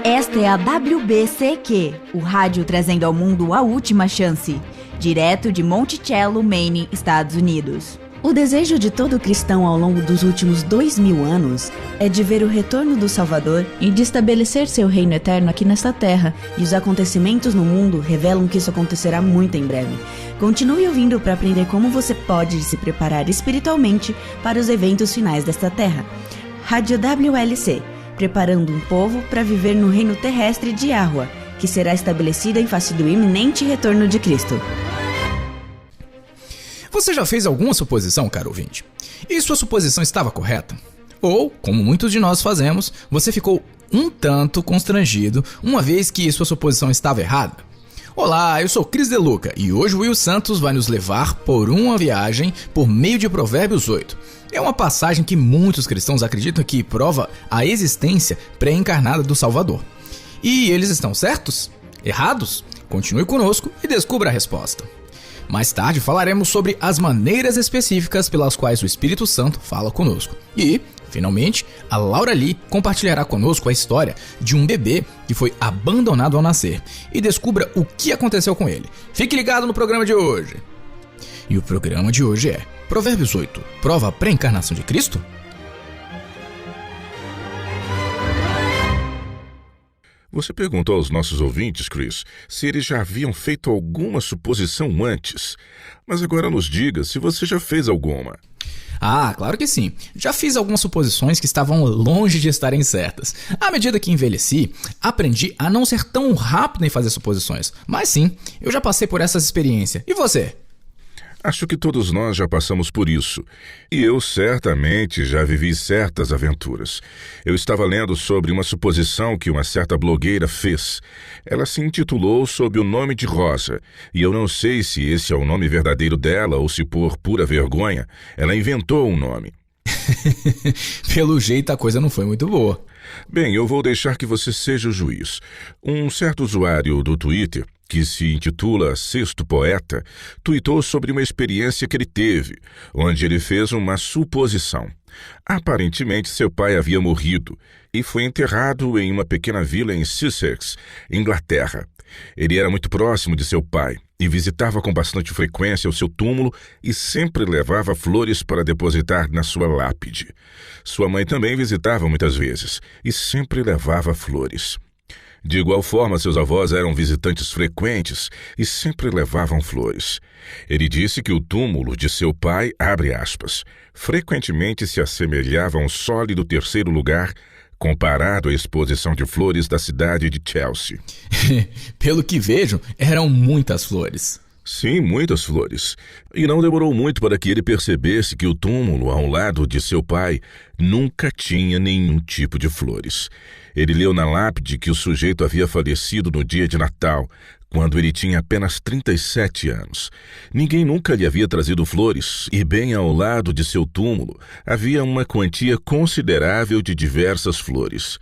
Esta é a WBCQ, o rádio trazendo ao mundo a última chance, direto de Monticello, Maine, Estados Unidos. O desejo de todo cristão ao longo dos últimos 2000 anos é de ver o retorno do Salvador e de estabelecer seu reino eterno aqui nesta terra, e os acontecimentos no mundo revelam que isso acontecerá muito em breve. Continue ouvindo para aprender como você pode se preparar espiritualmente para os eventos finais desta terra. Rádio WLC, preparando um povo para viver no reino terrestre de Yahua, que será estabelecida em face do iminente retorno de Cristo. Você já fez alguma suposição, caro ouvinte? E sua suposição estava correta? Ou, como muitos de nós fazemos, você ficou um tanto constrangido uma vez que sua suposição estava errada? Olá, eu sou Cris De Luca e hoje o Will Santos vai nos levar por uma viagem por meio de Provérbios 8. É uma passagem que muitos cristãos acreditam que prova a existência pré-encarnada do Salvador. E eles estão certos? Errados? Continue conosco e descubra a resposta. Mais tarde falaremos sobre as maneiras específicas pelas quais o Espírito Santo fala conosco. E, finalmente, a Laura Lee compartilhará conosco a história de um bebê que foi abandonado ao nascer e descubra o que aconteceu com ele. Fique ligado no programa de hoje. E o programa de hoje é Provérbios 8, prova a pré-encarnação de Cristo? Você perguntou aos nossos ouvintes, Chris, se eles já haviam feito alguma suposição antes. Mas agora nos diga se você já fez alguma. Ah, claro que sim. Já fiz algumas suposições que estavam longe de estarem certas. À medida que envelheci, aprendi a não ser tão rápido em fazer suposições. Mas sim, eu já passei por essa experiência. E você? Acho que todos nós já passamos por isso. E eu certamente já vivi certas aventuras. Eu estava lendo sobre uma suposição que uma certa blogueira fez. Ela se intitulou sob o nome de Rosa. E eu não sei se esse é o nome verdadeiro dela ou se por pura vergonha, ela inventou um nome. Pelo jeito a coisa não foi muito boa. Bem, eu vou deixar que você seja o juiz. Um certo usuário do Twitter, que se intitula Sexto Poeta, tuitou sobre uma experiência que ele teve, onde ele fez uma suposição. Aparentemente, seu pai havia morrido e foi enterrado em uma pequena vila em Sussex, Inglaterra. Ele era muito próximo de seu pai e visitava com bastante frequência o seu túmulo e sempre levava flores para depositar na sua lápide. Sua mãe também visitava muitas vezes e sempre levava flores. De igual forma, seus avós eram visitantes frequentes e sempre levavam flores. Ele disse que o túmulo de seu pai, abre aspas, frequentemente se assemelhava a um sólido terceiro lugar comparado à exposição de flores da cidade de Chelsea. Pelo que vejo, eram muitas flores. Sim, muitas flores. E não demorou muito para que ele percebesse que o túmulo ao lado de seu pai nunca tinha nenhum tipo de flores. Ele leu na lápide que o sujeito havia falecido no dia de Natal, quando ele tinha apenas 37 anos. Ninguém nunca lhe havia trazido flores, e bem ao lado de seu túmulo havia uma quantia considerável de diversas flores.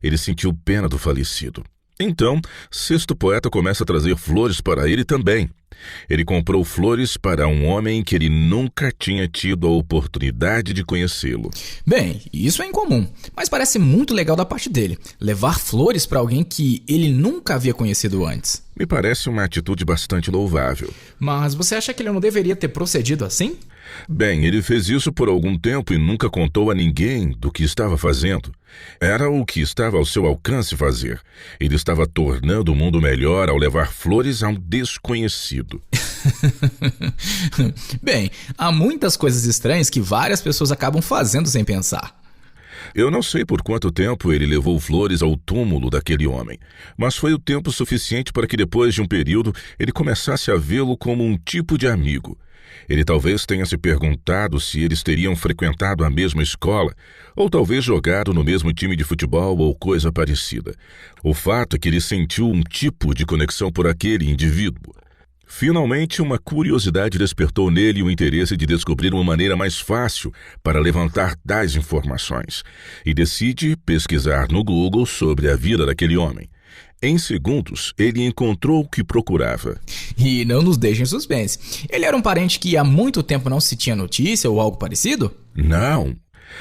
Ele sentiu pena do falecido. Então, Sexto Poeta começa a trazer flores para ele também. Ele comprou flores para um homem que ele nunca tinha tido a oportunidade de conhecê-lo. Bem, isso é incomum, mas parece muito legal da parte dele, levar flores para alguém que ele nunca havia conhecido antes. Me parece uma atitude bastante louvável. Mas você acha que ele não deveria ter procedido assim? Bem, ele fez isso por algum tempo e nunca contou a ninguém do que estava fazendo. Era o que estava ao seu alcance fazer. Ele estava tornando o mundo melhor ao levar flores a um desconhecido. Bem, há muitas coisas estranhas que várias pessoas acabam fazendo sem pensar. Eu não sei por quanto tempo ele levou flores ao túmulo daquele homem, mas foi o tempo suficiente para que depois de um período ele começasse a vê-lo como um tipo de amigo. Ele talvez tenha se perguntado se eles teriam frequentado a mesma escola, ou talvez jogado no mesmo time de futebol ou coisa parecida. O fato é que ele sentiu um tipo de conexão por aquele indivíduo. Finalmente, uma curiosidade despertou nele o interesse de descobrir uma maneira mais fácil para levantar tais informações, e decide pesquisar no Google sobre a vida daquele homem. Em segundos, ele encontrou o que procurava. E não nos deixe em suspense. Ele era um parente que há muito tempo não se tinha notícia ou algo parecido? Não.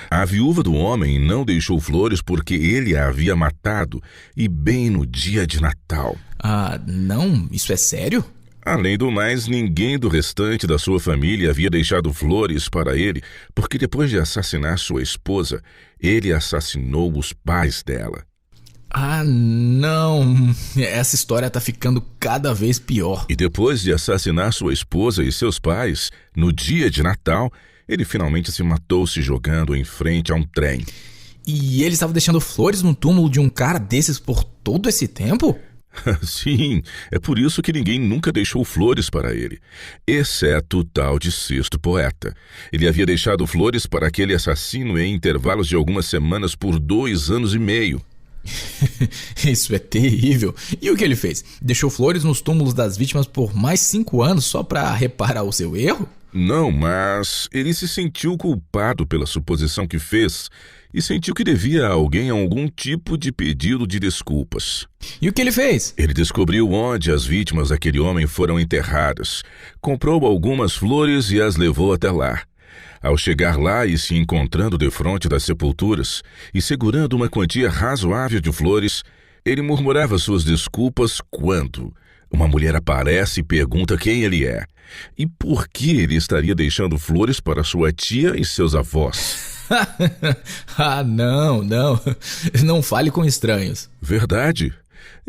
A viúva do homem não deixou flores porque ele a havia matado, e bem no dia de Natal. Ah, não? Isso é sério? Além do mais, ninguém do restante da sua família havia deixado flores para ele, porque depois de assassinar sua esposa, ele assassinou os pais dela. Ah, não. Essa história tá ficando cada vez pior. E depois de assassinar sua esposa e seus pais, no dia de Natal, ele finalmente se matou se jogando em frente a um trem. E ele estava deixando flores no túmulo de um cara desses por todo esse tempo? Sim, é por isso que ninguém nunca deixou flores para ele, exceto o tal de Sexto Poeta. Ele havia deixado flores para aquele assassino em intervalos de algumas semanas por 2 anos e meio. Isso é terrível. E o que ele fez? Deixou flores nos túmulos das vítimas por mais 5 anos só para reparar o seu erro? Não, mas ele se sentiu culpado pela suposição que fez e sentiu que devia a alguém algum tipo de pedido de desculpas. E o que ele fez? Ele descobriu onde as vítimas daquele homem foram enterradas, comprou algumas flores e as levou até lá. Ao chegar lá e se encontrando defronte das sepulturas e segurando uma quantia razoável de flores, ele murmurava suas desculpas quando uma mulher aparece e pergunta quem ele é e por que ele estaria deixando flores para sua tia e seus avós. Ah, não. Não fale com estranhos. Verdade.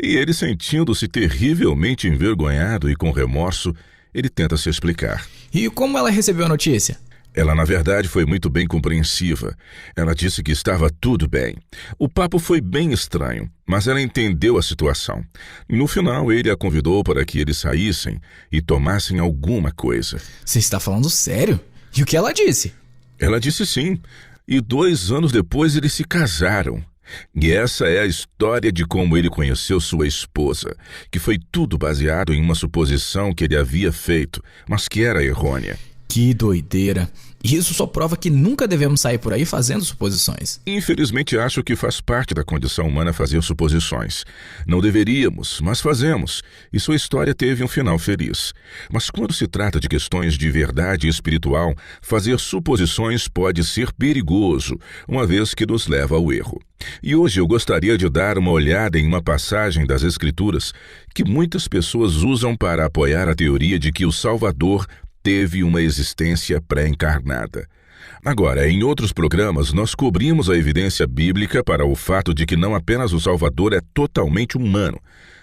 E ele, sentindo-se terrivelmente envergonhado e com remorso, ele tenta se explicar. E como ela recebeu a notícia? Ela, na verdade, foi muito bem compreensiva. Ela disse que estava tudo bem. O papo foi bem estranho, mas ela entendeu a situação. No final, ele a convidou para que eles saíssem e tomassem alguma coisa. Você está falando sério? E o que ela disse? Ela disse sim. E 2 anos depois, eles se casaram. E essa é a história de como ele conheceu sua esposa, que foi tudo baseado em uma suposição que ele havia feito, mas que era errônea. Que doideira. Isso só prova que nunca devemos sair por aí fazendo suposições. Infelizmente, acho que faz parte da condição humana fazer suposições. Não deveríamos, mas fazemos. E sua história teve um final feliz. Mas quando se trata de questões de verdade espiritual, fazer suposições pode ser perigoso, uma vez que nos leva ao erro. E hoje eu gostaria de dar uma olhada em uma passagem das Escrituras que muitas pessoas usam para apoiar a teoria de que o Salvador teve uma existência pré-encarnada. Agora, em outros programas, nós cobrimos a evidência bíblica para o fato de que não apenas o Salvador é totalmente humano,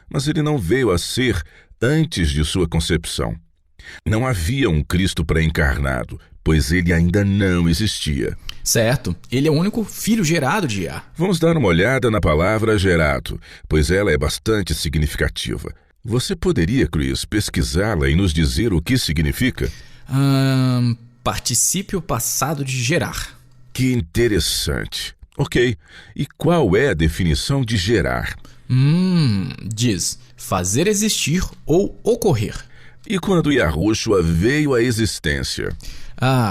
mas ele não veio a ser antes de sua concepção. Não havia um Cristo pré-encarnado, pois ele ainda não existia. Certo, ele é o único filho gerado de Iá. Vamos dar uma olhada na palavra gerado, pois ela é bastante significativa. Você poderia, Chris, pesquisá-la e nos dizer o que significa? Particípio passado de gerar. Que interessante. Ok, e qual é a definição de gerar? Diz fazer existir ou ocorrer. E quando Yahushua veio à existência?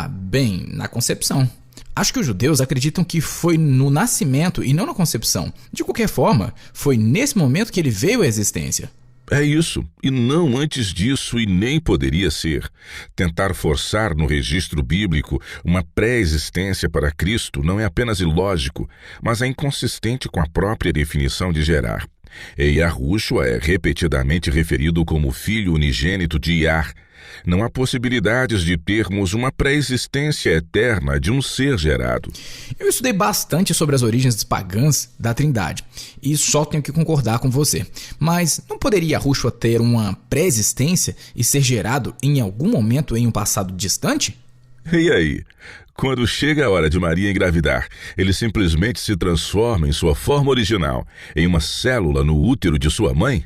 Bem, na concepção. Acho que os judeus acreditam que foi no nascimento e não na concepção. De qualquer forma, foi nesse momento que ele veio à existência. É isso, e não antes disso, e nem poderia ser. Tentar forçar no registro bíblico uma pré-existência para Cristo não é apenas ilógico, mas é inconsistente com a própria definição de gerar. E Yahushua é repetidamente referido como filho unigênito de Yah. Não há possibilidades de termos uma pré-existência eterna de um ser gerado. Eu estudei bastante sobre as origens pagãs da Trindade e só tenho que concordar com você. Mas não poderia Yahushua ter uma pré-existência e ser gerado em algum momento em um passado distante? E aí? Quando chega a hora de Maria engravidar, ele simplesmente se transforma em sua forma original, em uma célula no útero de sua mãe?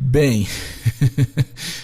Bem,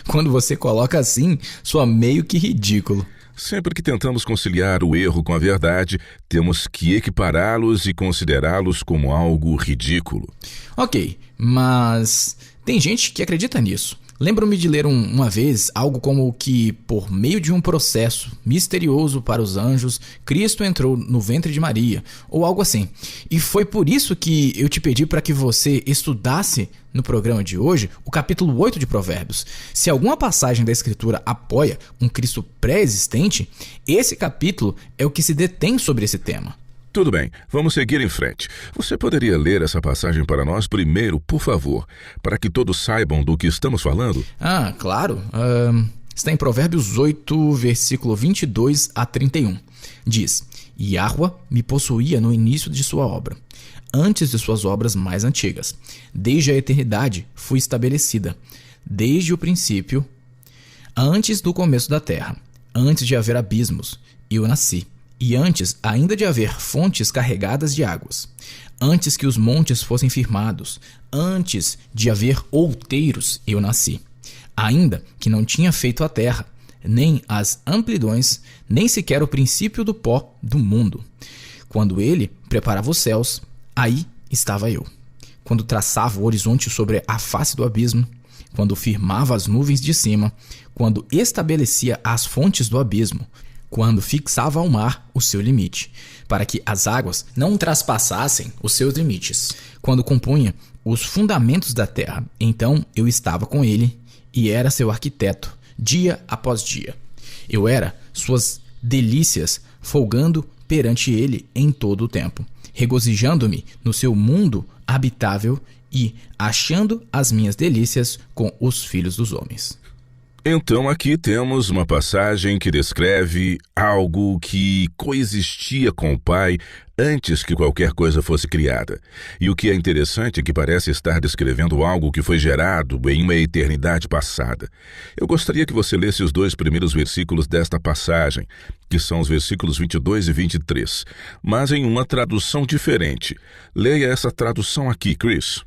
quando você coloca assim, soa meio que ridículo. Sempre que tentamos conciliar o erro com a verdade, temos que equipará-los e considerá-los como algo ridículo. Ok, mas tem gente que acredita nisso. Lembro-me de ler uma vez algo como que, por meio de um processo misterioso para os anjos, Cristo entrou no ventre de Maria, ou algo assim. E foi por isso que eu te pedi para que você estudasse no programa de hoje o capítulo 8 de Provérbios. Se alguma passagem da Escritura apoia um Cristo pré-existente, esse capítulo é o que se detém sobre esse tema. Tudo bem, vamos seguir em frente. Você poderia ler essa passagem para nós primeiro, por favor, para que todos saibam do que estamos falando? Ah, claro. Está em Provérbios 8, versículo 22 a 31. Diz: Yahweh me possuía no início de sua obra, antes de suas obras mais antigas. Desde a eternidade fui estabelecida, desde o princípio, antes do começo da terra, antes de haver abismos, eu nasci. E antes ainda de haver fontes carregadas de águas, antes que os montes fossem firmados, antes de haver outeiros, eu nasci. Ainda que não tinha feito a terra, nem as amplidões, nem sequer o princípio do pó do mundo. Quando ele preparava os céus, aí estava eu. Quando traçava o horizonte sobre a face do abismo, quando firmava as nuvens de cima, quando estabelecia as fontes do abismo, quando fixava ao mar o seu limite, para que as águas não traspassassem os seus limites, quando compunha os fundamentos da terra, então eu estava com ele e era seu arquiteto, dia após dia. Eu era suas delícias, folgando perante ele em todo o tempo, regozijando-me no seu mundo habitável e achando as minhas delícias com os filhos dos homens. Então aqui temos uma passagem que descreve algo que coexistia com o Pai antes que qualquer coisa fosse criada. E o que é interessante é que parece estar descrevendo algo que foi gerado em uma eternidade passada. Eu gostaria que você lesse os 2 primeiros versículos desta passagem, que são os versículos 22 e 23, mas em uma tradução diferente. Leia essa tradução aqui, Chris.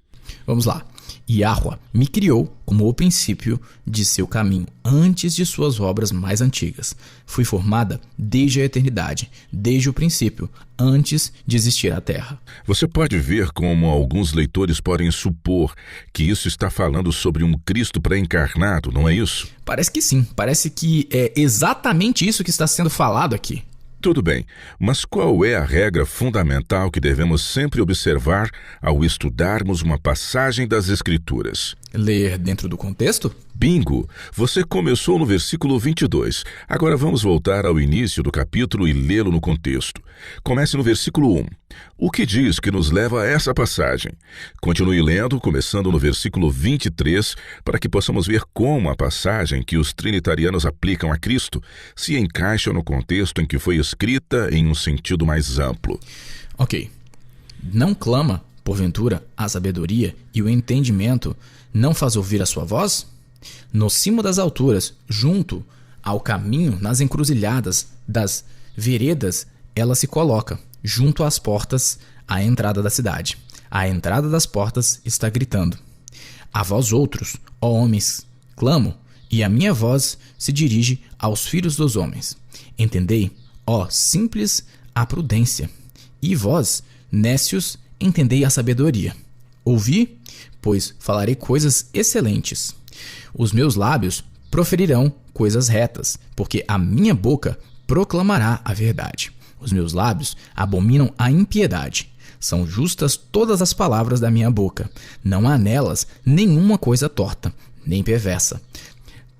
Vamos lá. Yahweh me criou como o princípio de seu caminho, antes de suas obras mais antigas. Fui formada desde a eternidade, desde o princípio, antes de existir a terra. Você pode ver como alguns leitores podem supor que isso está falando sobre um Cristo pré-encarnado, não é isso? Parece que sim, parece que é exatamente isso que está sendo falado aqui. Tudo bem, mas qual é a regra fundamental que devemos sempre observar ao estudarmos uma passagem das Escrituras? Ler dentro do contexto? Bingo! Você começou no versículo 22. Agora vamos voltar ao início do capítulo e lê-lo no contexto. Comece no versículo 1. O que diz que nos leva a essa passagem? Continue lendo, começando no versículo 23, para que possamos ver como a passagem que os trinitarianos aplicam a Cristo se encaixa no contexto em que foi escrita em um sentido mais amplo. Ok. Não clama, porventura, a sabedoria e o entendimento não faz ouvir a sua voz? No cimo das alturas, junto ao caminho, nas encruzilhadas das veredas, ela se coloca, junto às portas, à entrada da cidade. A entrada das portas está gritando: a vós outros, ó homens, clamo, e a minha voz se dirige aos filhos dos homens. Entendei, ó simples, a prudência, e vós, nécios, entendei a sabedoria. Ouvi, pois falarei coisas excelentes. Os meus lábios proferirão coisas retas, porque a minha boca proclamará a verdade. Os meus lábios abominam a impiedade. São justas todas as palavras da minha boca. Não há nelas nenhuma coisa torta, nem perversa.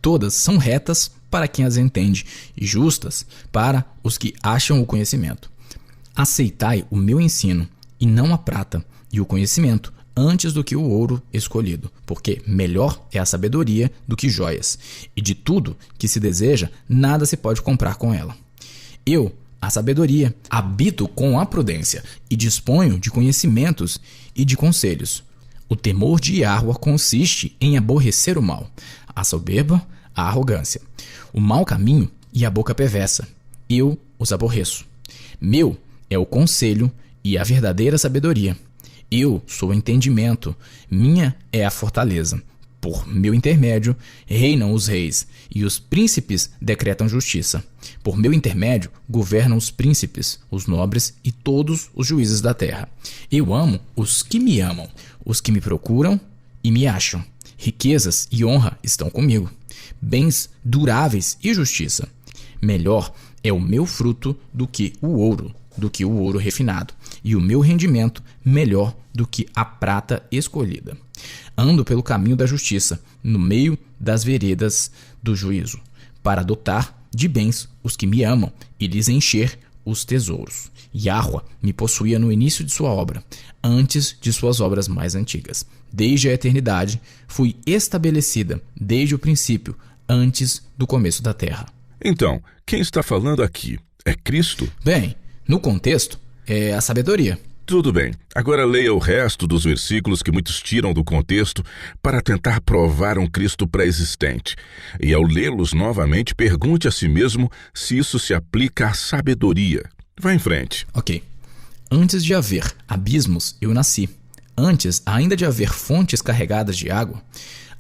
Todas são retas para quem as entende, e justas para os que acham o conhecimento. Aceitai o meu ensino, e não a prata, e o conhecimento, antes do que o ouro escolhido, porque melhor é a sabedoria do que joias, e de tudo que se deseja, nada se pode comprar com ela. Eu, a sabedoria, habito com a prudência, e disponho de conhecimentos e de conselhos. O temor de Yahweh consiste em aborrecer o mal, a soberba, a arrogância, o mau caminho e a boca perversa. Eu os aborreço. Meu é o conselho e a verdadeira sabedoria. Eu sou o entendimento, minha é a fortaleza. Por meu intermédio, reinam os reis, e os príncipes decretam justiça. Por meu intermédio, governam os príncipes, os nobres e todos os juízes da terra. Eu amo os que me amam, os que me procuram e me acham. Riquezas e honra estão comigo, bens duráveis e justiça. Melhor é o meu fruto do que o ouro refinado, e o meu rendimento melhor do que a prata escolhida. Ando pelo caminho da justiça, no meio das veredas do juízo, para dotar de bens os que me amam e lhes encher os tesouros. Yahweh me possuía no início de sua obra, antes de suas obras mais antigas. Desde a eternidade, fui estabelecida desde o princípio, antes do começo da terra. Então, quem está falando aqui? É Cristo? Bem, no contexto, é a sabedoria. Tudo bem. Agora leia o resto dos versículos que muitos tiram do contexto para tentar provar um Cristo pré-existente. E ao lê-los novamente, pergunte a si mesmo se isso se aplica à sabedoria. Vá em frente. Ok. Antes de haver abismos, eu nasci. Antes ainda de haver fontes carregadas de água.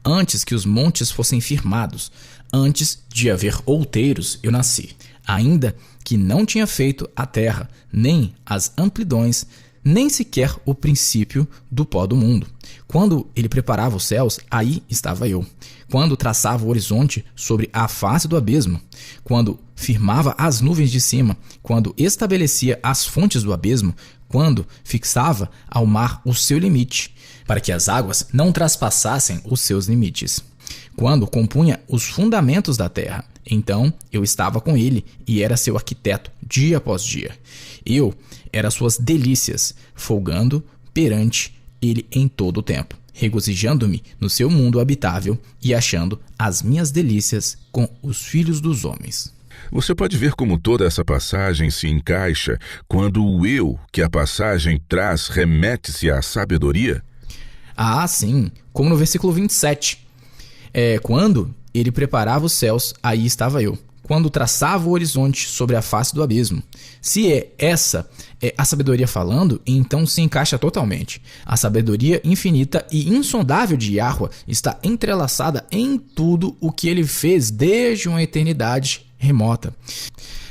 Antes que os montes fossem firmados. Antes de haver outeiros, eu nasci. Ainda que não tinha feito a terra, nem as amplidões, nem sequer o princípio do pó do mundo. Quando ele preparava os céus, aí estava eu. Quando traçava o horizonte sobre a face do abismo, quando firmava as nuvens de cima, quando estabelecia as fontes do abismo, quando fixava ao mar o seu limite, para que as águas não traspassassem os seus limites. Quando compunha os fundamentos da terra, então eu estava com ele e era seu arquiteto dia após dia. Eu era suas delícias, folgando perante ele em todo o tempo, regozijando-me no seu mundo habitável e achando as minhas delícias com os filhos dos homens. Você pode ver como toda essa passagem se encaixa quando o eu que a passagem traz remete-se à sabedoria? Ah, sim, como no versículo 27. Quando ele preparava os céus, aí estava eu. Quando traçava o horizonte sobre a face do abismo. Se essa é a sabedoria falando, então se encaixa totalmente. A sabedoria infinita e insondável de Yahweh está entrelaçada em tudo o que ele fez desde uma eternidade remota.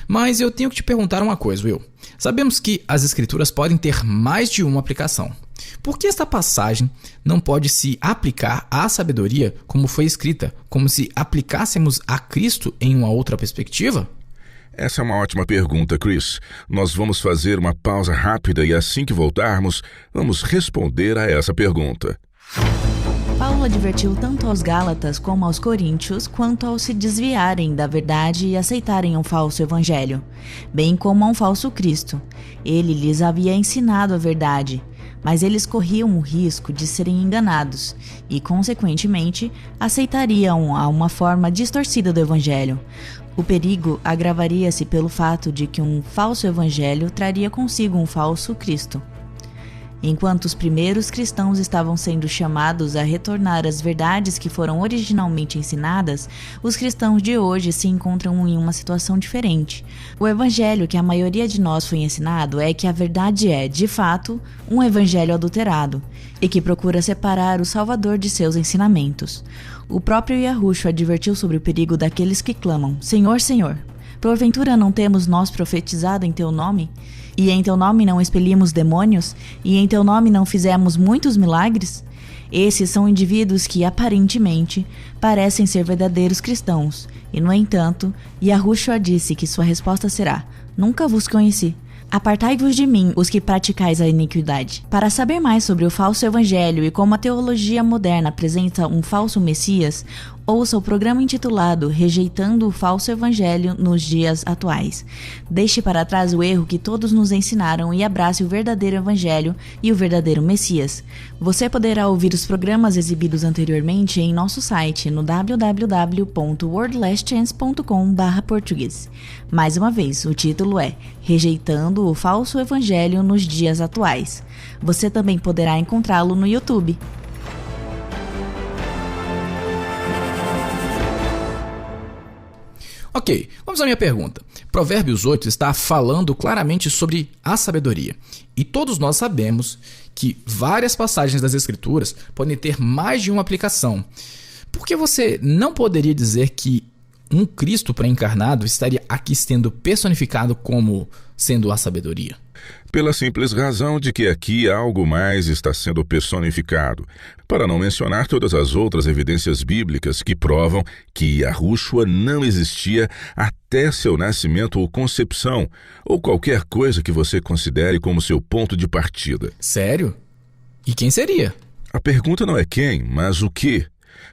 Mas eu tenho que te perguntar uma coisa, Will. Sabemos que as escrituras podem ter mais de uma aplicação. Por que esta passagem não pode se aplicar à sabedoria como foi escrita, como se aplicássemos a Cristo em uma outra perspectiva? Essa é uma ótima pergunta, Chris. Nós vamos fazer uma pausa rápida e assim que voltarmos, vamos responder a essa pergunta. Paulo advertiu tanto aos Gálatas como aos Coríntios quanto ao se desviarem da verdade e aceitarem um falso evangelho, bem como a um falso Cristo. Ele lhes havia ensinado a verdade, mas eles corriam o risco de serem enganados e, consequentemente, aceitariam a uma forma distorcida do evangelho. O perigo agravaria-se pelo fato de que um falso evangelho traria consigo um falso Cristo. Enquanto os primeiros cristãos estavam sendo chamados a retornar às verdades que foram originalmente ensinadas, os cristãos de hoje se encontram em uma situação diferente. O evangelho que a maioria de nós foi ensinado é que a verdade é, de fato, um evangelho adulterado, e que procura separar o Salvador de seus ensinamentos. O próprio Yahushua advertiu sobre o perigo daqueles que clamam, Senhor, Senhor, porventura não temos nós profetizado em teu nome? E em teu nome não expelimos demônios? E em teu nome não fizemos muitos milagres? Esses são indivíduos que, aparentemente, parecem ser verdadeiros cristãos. E, no entanto, Yahushua disse que sua resposta será, nunca vos conheci. Apartai-vos de mim, os que praticais a iniquidade. Para saber mais sobre o falso evangelho e como a teologia moderna apresenta um falso Messias, ouça o programa intitulado Rejeitando o Falso Evangelho nos Dias Atuais. Deixe para trás o erro que todos nos ensinaram e abrace o verdadeiro evangelho e o verdadeiro Messias. Você poderá ouvir os programas exibidos anteriormente em nosso site no www.worldlastchance.com/português. Mais uma vez, o título é Rejeitando o Falso Evangelho nos Dias Atuais. Você também poderá encontrá-lo no YouTube. Ok, vamos à minha pergunta. Provérbios 8 está falando claramente sobre a sabedoria. E todos nós sabemos que várias passagens das Escrituras podem ter mais de uma aplicação. Por que você não poderia dizer que um Cristo pré-encarnado estaria aqui sendo personificado como sendo a sabedoria? Pela simples razão de que aqui algo mais está sendo personificado, para não mencionar todas as outras evidências bíblicas que provam que Yahushua não existia até seu nascimento ou concepção, ou qualquer coisa que você considere como seu ponto de partida. Sério? E quem seria? A pergunta não é quem, mas o que.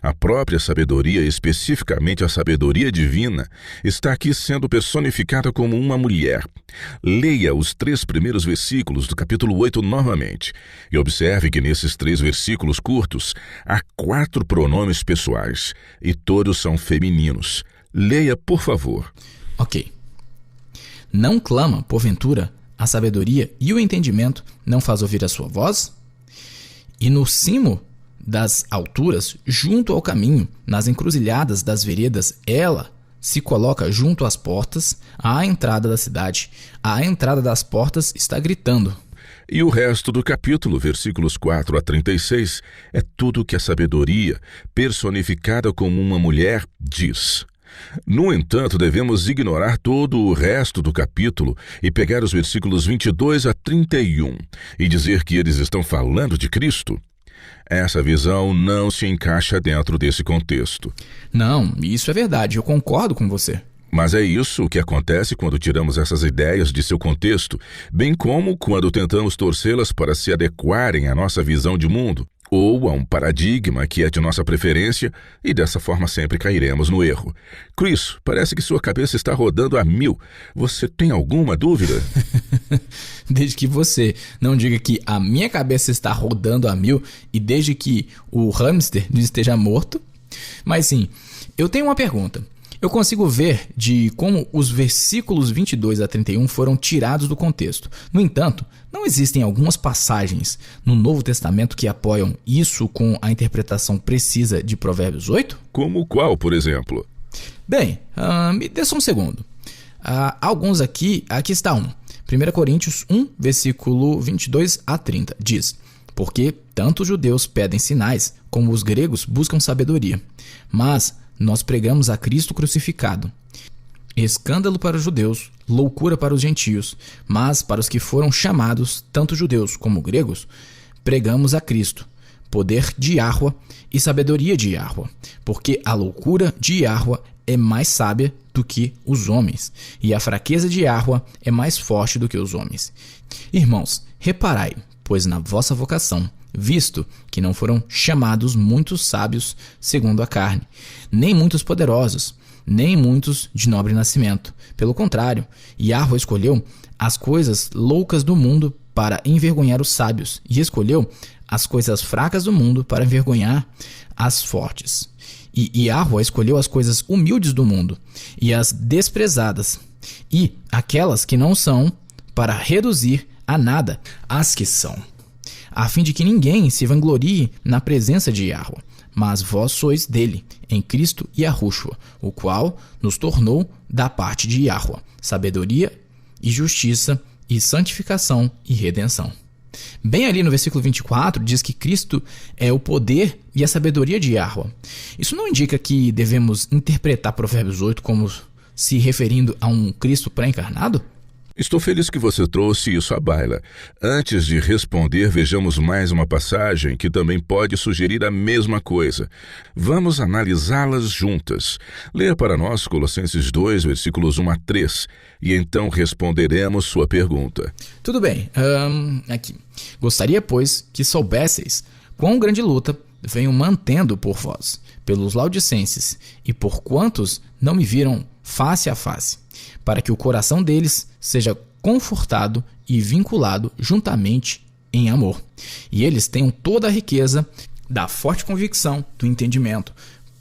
A própria sabedoria, especificamente a sabedoria divina, está aqui sendo personificada como uma mulher. Leia os 3 primeiros versículos do capítulo 8 novamente e observe que nesses 3 versículos curtos há 4 pronomes pessoais e todos são femininos. Leia, por favor. Ok. Não clama, porventura, a sabedoria e o entendimento não faz ouvir a sua voz? E no cimo das alturas, junto ao caminho, nas encruzilhadas das veredas, ela se coloca junto às portas, à entrada da cidade. À entrada das portas está gritando. E o resto do capítulo, versículos 4 a 36, é tudo que a sabedoria, personificada como uma mulher, diz. No entanto, devemos ignorar todo o resto do capítulo e pegar os versículos 22 a 31 e dizer que eles estão falando de Cristo. Essa visão não se encaixa dentro desse contexto. Não, isso é verdade, eu concordo com você. Mas é isso que acontece quando tiramos essas ideias de seu contexto, bem como quando tentamos torcê-las para se adequarem à nossa visão de mundo, ou a um paradigma que é de nossa preferência, e dessa forma sempre cairemos no erro. Chris, parece que sua cabeça está rodando a 1000. Você tem alguma dúvida? Desde que você não diga que a minha cabeça está rodando a 1000 e desde que o hamster não esteja morto. Mas sim, eu tenho uma pergunta. Eu consigo ver de como os versículos 22 a 31 foram tirados do contexto. No entanto, não existem algumas passagens no Novo Testamento que apoiam isso com a interpretação precisa de Provérbios 8? Como qual, por exemplo? Bem, me dê só um segundo. Alguns aqui está um. 1 Coríntios 1, versículo 22 a 30, diz: porque tanto os judeus pedem sinais, como os gregos buscam sabedoria. Mas nós pregamos a Cristo crucificado. Escândalo para os judeus, loucura para os gentios, mas para os que foram chamados, tanto judeus como gregos, pregamos a Cristo, poder de Yahweh e sabedoria de Yahweh, porque a loucura de Yahweh é mais sábia do que os homens, e a fraqueza de Yahweh é mais forte do que os homens. Irmãos, reparai, pois na vossa vocação, visto que não foram chamados muitos sábios segundo a carne, nem muitos poderosos, nem muitos de nobre nascimento. Pelo contrário, Yahweh escolheu as coisas loucas do mundo para envergonhar os sábios, e escolheu as coisas fracas do mundo para envergonhar as fortes. E Yahweh escolheu as coisas humildes do mundo, e as desprezadas, e aquelas que não são, para reduzir a nada as que são, a fim de que ninguém se vanglorie na presença de Yahweh. Mas vós sois dele, em Cristo Yahushua, o qual nos tornou da parte de Yahweh, sabedoria e justiça e santificação e redenção. Bem ali no versículo 24, diz que Cristo é o poder e a sabedoria de Yahweh. Isso não indica que devemos interpretar Provérbios 8 como se referindo a um Cristo pré-encarnado? Estou feliz que você trouxe isso à baila. Antes de responder, vejamos mais uma passagem que também pode sugerir a mesma coisa. Vamos analisá-las juntas. Leia para nós Colossenses 2, versículos 1 a 3, e então responderemos sua pergunta. Tudo bem. Aqui. Gostaria, pois, que soubesseis quão grande luta venho mantendo por vós, pelos laodicenses, e por quantos não me viram face a face, para que o coração deles seja confortado e vinculado juntamente em amor, e eles tenham toda a riqueza da forte convicção do entendimento,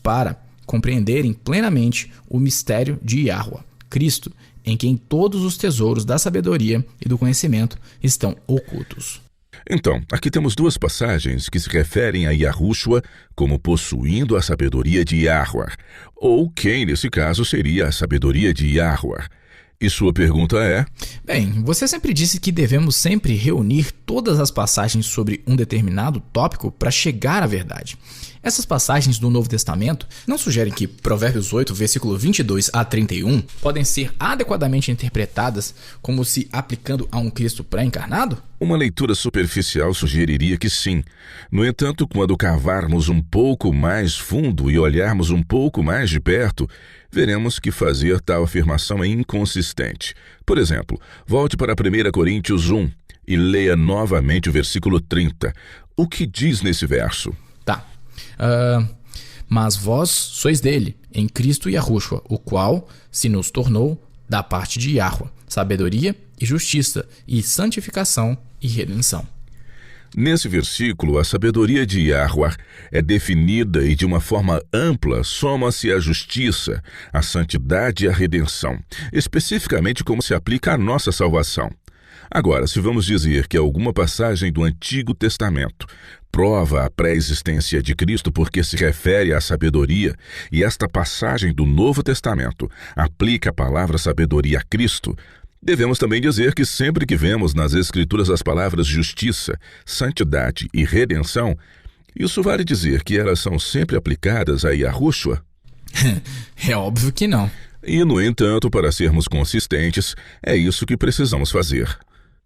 para compreenderem plenamente o mistério de Yahweh, Cristo, em quem todos os tesouros da sabedoria e do conhecimento estão ocultos. Então, aqui temos duas passagens que se referem a Yahushua como possuindo a sabedoria de Yahweh, ou quem, nesse caso, seria a sabedoria de Yahweh. E sua pergunta é? Bem, você sempre disse que devemos sempre reunir todas as passagens sobre um determinado tópico para chegar à verdade. Essas passagens do Novo Testamento não sugerem que Provérbios 8, versículo 22 a 31 podem ser adequadamente interpretadas como se aplicando a um Cristo pré-encarnado? Uma leitura superficial sugeriria que sim. No entanto, quando cavarmos um pouco mais fundo e olharmos um pouco mais de perto, veremos que fazer tal afirmação é inconsistente. Por exemplo, volte para 1 Coríntios 1 e leia novamente o versículo 30. O que diz nesse verso? Tá. Mas vós sois dele, em Cristo Yahushua, o qual se nos tornou da parte de Yahweh, sabedoria e justiça, e santificação e redenção. Nesse versículo, a sabedoria de Yahweh é definida e de uma forma ampla soma-se a justiça, a santidade e a redenção, especificamente como se aplica à nossa salvação. Agora, se vamos dizer que alguma passagem do Antigo Testamento prova a pré-existência de Cristo porque se refere à sabedoria, e esta passagem do Novo Testamento aplica a palavra sabedoria a Cristo, devemos também dizer que sempre que vemos nas Escrituras as palavras justiça, santidade e redenção, isso vale dizer que elas são sempre aplicadas a Yahushua? É óbvio que não. E, no entanto, para sermos consistentes, é isso que precisamos fazer.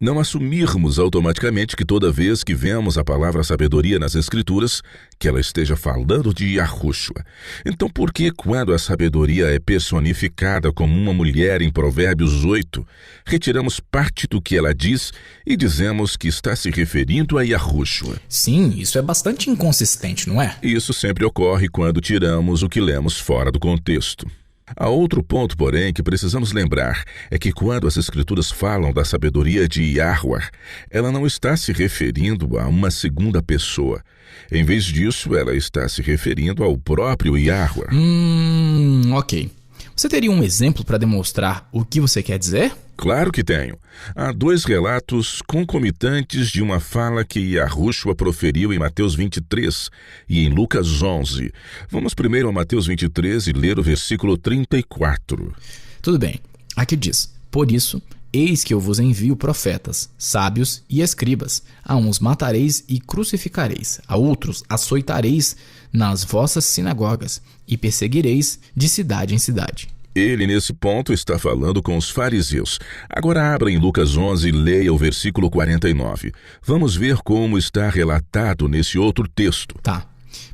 Não assumirmos automaticamente que toda vez que vemos a palavra sabedoria nas Escrituras, que ela esteja falando de Yahushua. Então, por que quando a sabedoria é personificada como uma mulher em Provérbios 8, retiramos parte do que ela diz e dizemos que está se referindo a Yahushua? Sim, isso é bastante inconsistente, não é? Isso sempre ocorre quando tiramos o que lemos fora do contexto. Há outro ponto, porém, que precisamos lembrar, é que quando as Escrituras falam da sabedoria de Yahweh, ela não está se referindo a uma segunda pessoa. Em vez disso, ela está se referindo ao próprio Yahweh. Ok. Você teria um exemplo para demonstrar o que você quer dizer? Claro que tenho. Há 2 relatos concomitantes de uma fala que Yahushua proferiu em Mateus 23 e em Lucas 11. Vamos primeiro a Mateus 23 e ler o versículo 34. Tudo bem. Aqui diz: Por isso, eis que eu vos envio profetas, sábios e escribas. A uns matareis e crucificareis, a outros açoitareis nas vossas sinagogas e perseguireis de cidade em cidade. Ele, nesse ponto, está falando com os fariseus. Agora abra em Lucas 11 e leia o versículo 49. Vamos ver como está relatado nesse outro texto. Tá.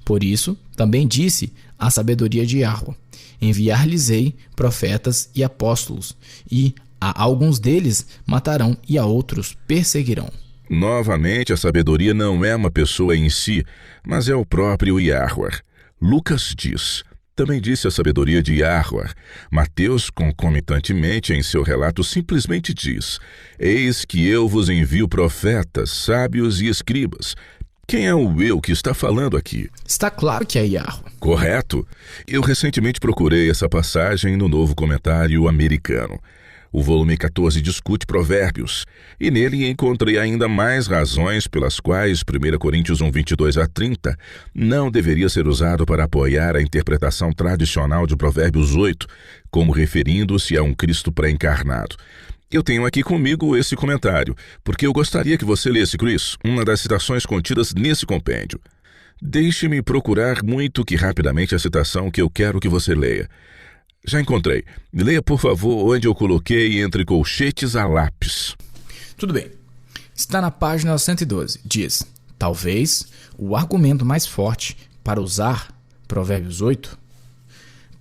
Por isso, também disse a sabedoria de Yahweh: Enviar-lhes-ei profetas e apóstolos, e a alguns deles matarão e a outros perseguirão. Novamente, a sabedoria não é uma pessoa em si, mas é o próprio Yahweh. Lucas diz: Também disse a sabedoria de Yahweh. Mateus, concomitantemente em seu relato, simplesmente diz: Eis que eu vos envio profetas, sábios e escribas. Quem é o eu que está falando aqui? Está claro que é Yahweh. Correto. Eu recentemente procurei essa passagem no Novo Comentário Americano. O volume 14 discute provérbios, e nele encontrei ainda mais razões pelas quais 1 Coríntios 1, 22 a 30 não deveria ser usado para apoiar a interpretação tradicional de Provérbios 8, como referindo-se a um Cristo pré-encarnado. Eu tenho aqui comigo esse comentário, porque eu gostaria que você lesse, Chris, uma das citações contidas nesse compêndio. Deixe-me procurar muito que rapidamente a citação que eu quero que você leia. Já encontrei. Leia, por favor, onde eu coloquei entre colchetes a lápis. Tudo bem. Está na página 112. Diz: Talvez o argumento mais forte para usar Provérbios 8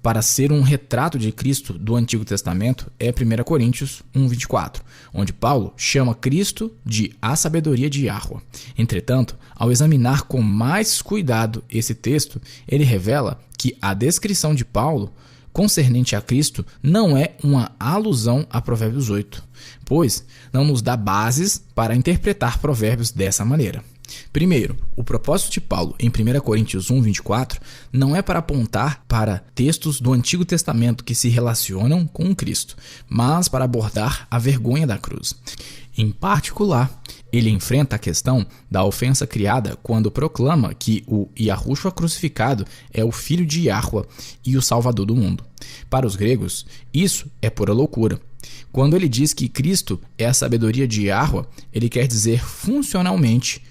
para ser um retrato de Cristo do Antigo Testamento é 1 Coríntios 1, 24, onde Paulo chama Cristo de a sabedoria de Yahweh. Entretanto, ao examinar com mais cuidado esse texto, ele revela que a descrição de Paulo concernente a Cristo não é uma alusão a Provérbios 8, pois não nos dá bases para interpretar Provérbios dessa maneira. Primeiro, o propósito de Paulo em 1 Coríntios 1, 24 não é para apontar para textos do Antigo Testamento que se relacionam com Cristo, mas para abordar a vergonha da cruz. Em particular, ele enfrenta a questão da ofensa criada quando proclama que o Yahushua crucificado é o Filho de Yahweh e o Salvador do mundo. Para os gregos, isso é pura loucura. Quando ele diz que Cristo é a sabedoria de Yahweh, ele quer dizer funcionalmente,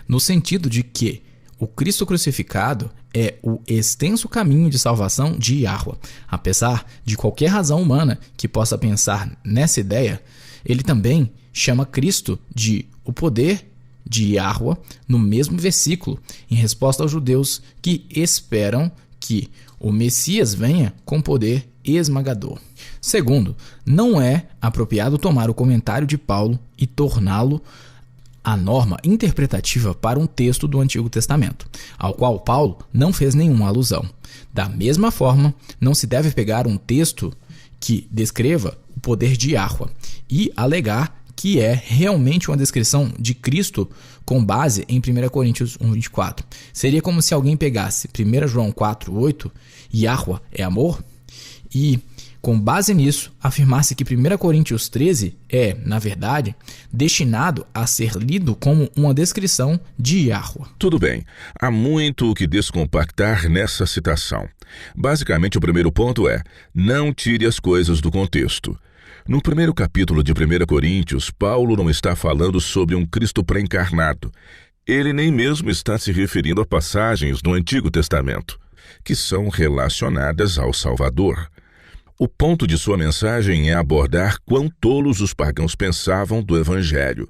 no sentido de que o Cristo crucificado é o extenso caminho de salvação de Yahweh. Apesar de qualquer razão humana que possa pensar nessa ideia, ele também chama Cristo de o poder de Yahweh no mesmo versículo, em resposta aos judeus que esperam que o Messias venha com poder esmagador. Segundo, não é apropriado tomar o comentário de Paulo e torná-lo a norma interpretativa para um texto do Antigo Testamento, ao qual Paulo não fez nenhuma alusão. Da mesma forma, não se deve pegar um texto que descreva o poder de Yahweh e alegar que é realmente uma descrição de Cristo com base em 1 Coríntios 1:24. Seria como se alguém pegasse 1 João 4:8, Yahweh é amor, e com base nisso afirmasse que 1 Coríntios 13 é, na verdade, destinado a ser lido como uma descrição de Yahweh. Tudo bem, há muito o que descompactar nessa citação. Basicamente, o primeiro ponto é: não tire as coisas do contexto. No primeiro capítulo de 1 Coríntios, Paulo não está falando sobre um Cristo pré-encarnado. Ele nem mesmo está se referindo a passagens do Antigo Testamento, que são relacionadas ao Salvador. O ponto de sua mensagem é abordar quão tolos os pagãos pensavam do Evangelho.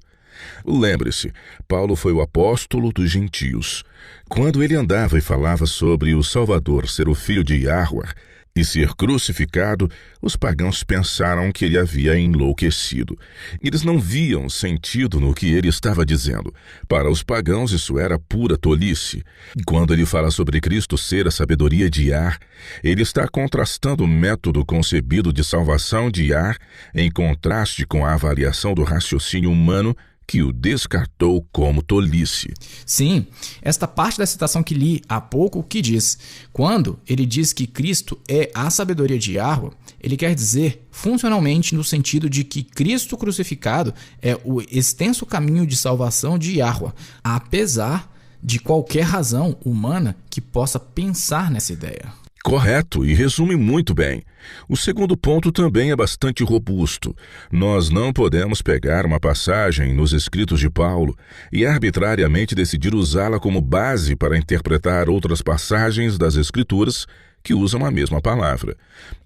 Lembre-se, Paulo foi o apóstolo dos gentios. Quando ele andava e falava sobre o Salvador ser o filho de Yahweh e ser crucificado, os pagãos pensaram que ele havia enlouquecido. Eles não viam sentido no que ele estava dizendo. Para os pagãos, isso era pura tolice. E quando ele fala sobre Cristo ser a sabedoria de Yah, ele está contrastando o método concebido de salvação de Yah em contraste com a avaliação do raciocínio humano que o descartou como tolice. Sim, esta parte da citação que li há pouco que diz: quando ele diz que Cristo é a sabedoria de Yahweh, ele quer dizer funcionalmente no sentido de que Cristo crucificado é o extenso caminho de salvação de Yahweh, apesar de qualquer razão humana que possa pensar nessa ideia. Correto, e resume muito bem. O segundo ponto também é bastante robusto. Nós não podemos pegar uma passagem nos escritos de Paulo e arbitrariamente decidir usá-la como base para interpretar outras passagens das Escrituras que usam a mesma palavra.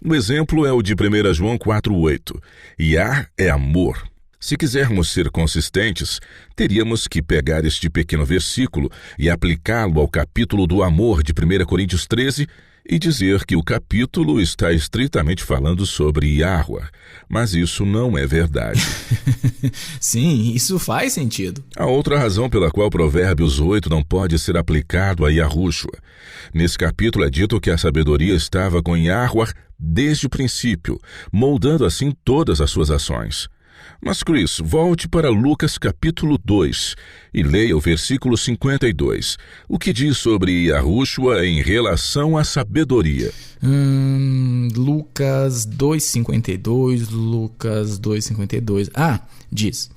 O exemplo é o de 1 João 4:8. Yah é amor. Se quisermos ser consistentes, teríamos que pegar este pequeno versículo e aplicá-lo ao capítulo do amor de 1 Coríntios 13 e dizer que o capítulo está estritamente falando sobre Yahweh, mas isso não é verdade. Sim, isso faz sentido. Há outra razão pela qual Provérbios 8 não pode ser aplicado a Yahushua. Nesse capítulo é dito que a sabedoria estava com Yahweh desde o princípio, moldando assim todas as suas ações. Mas, Chris, volte para Lucas capítulo 2 e leia o versículo 52. O que diz sobre Yahushua em relação à sabedoria? Lucas 2:52. Diz: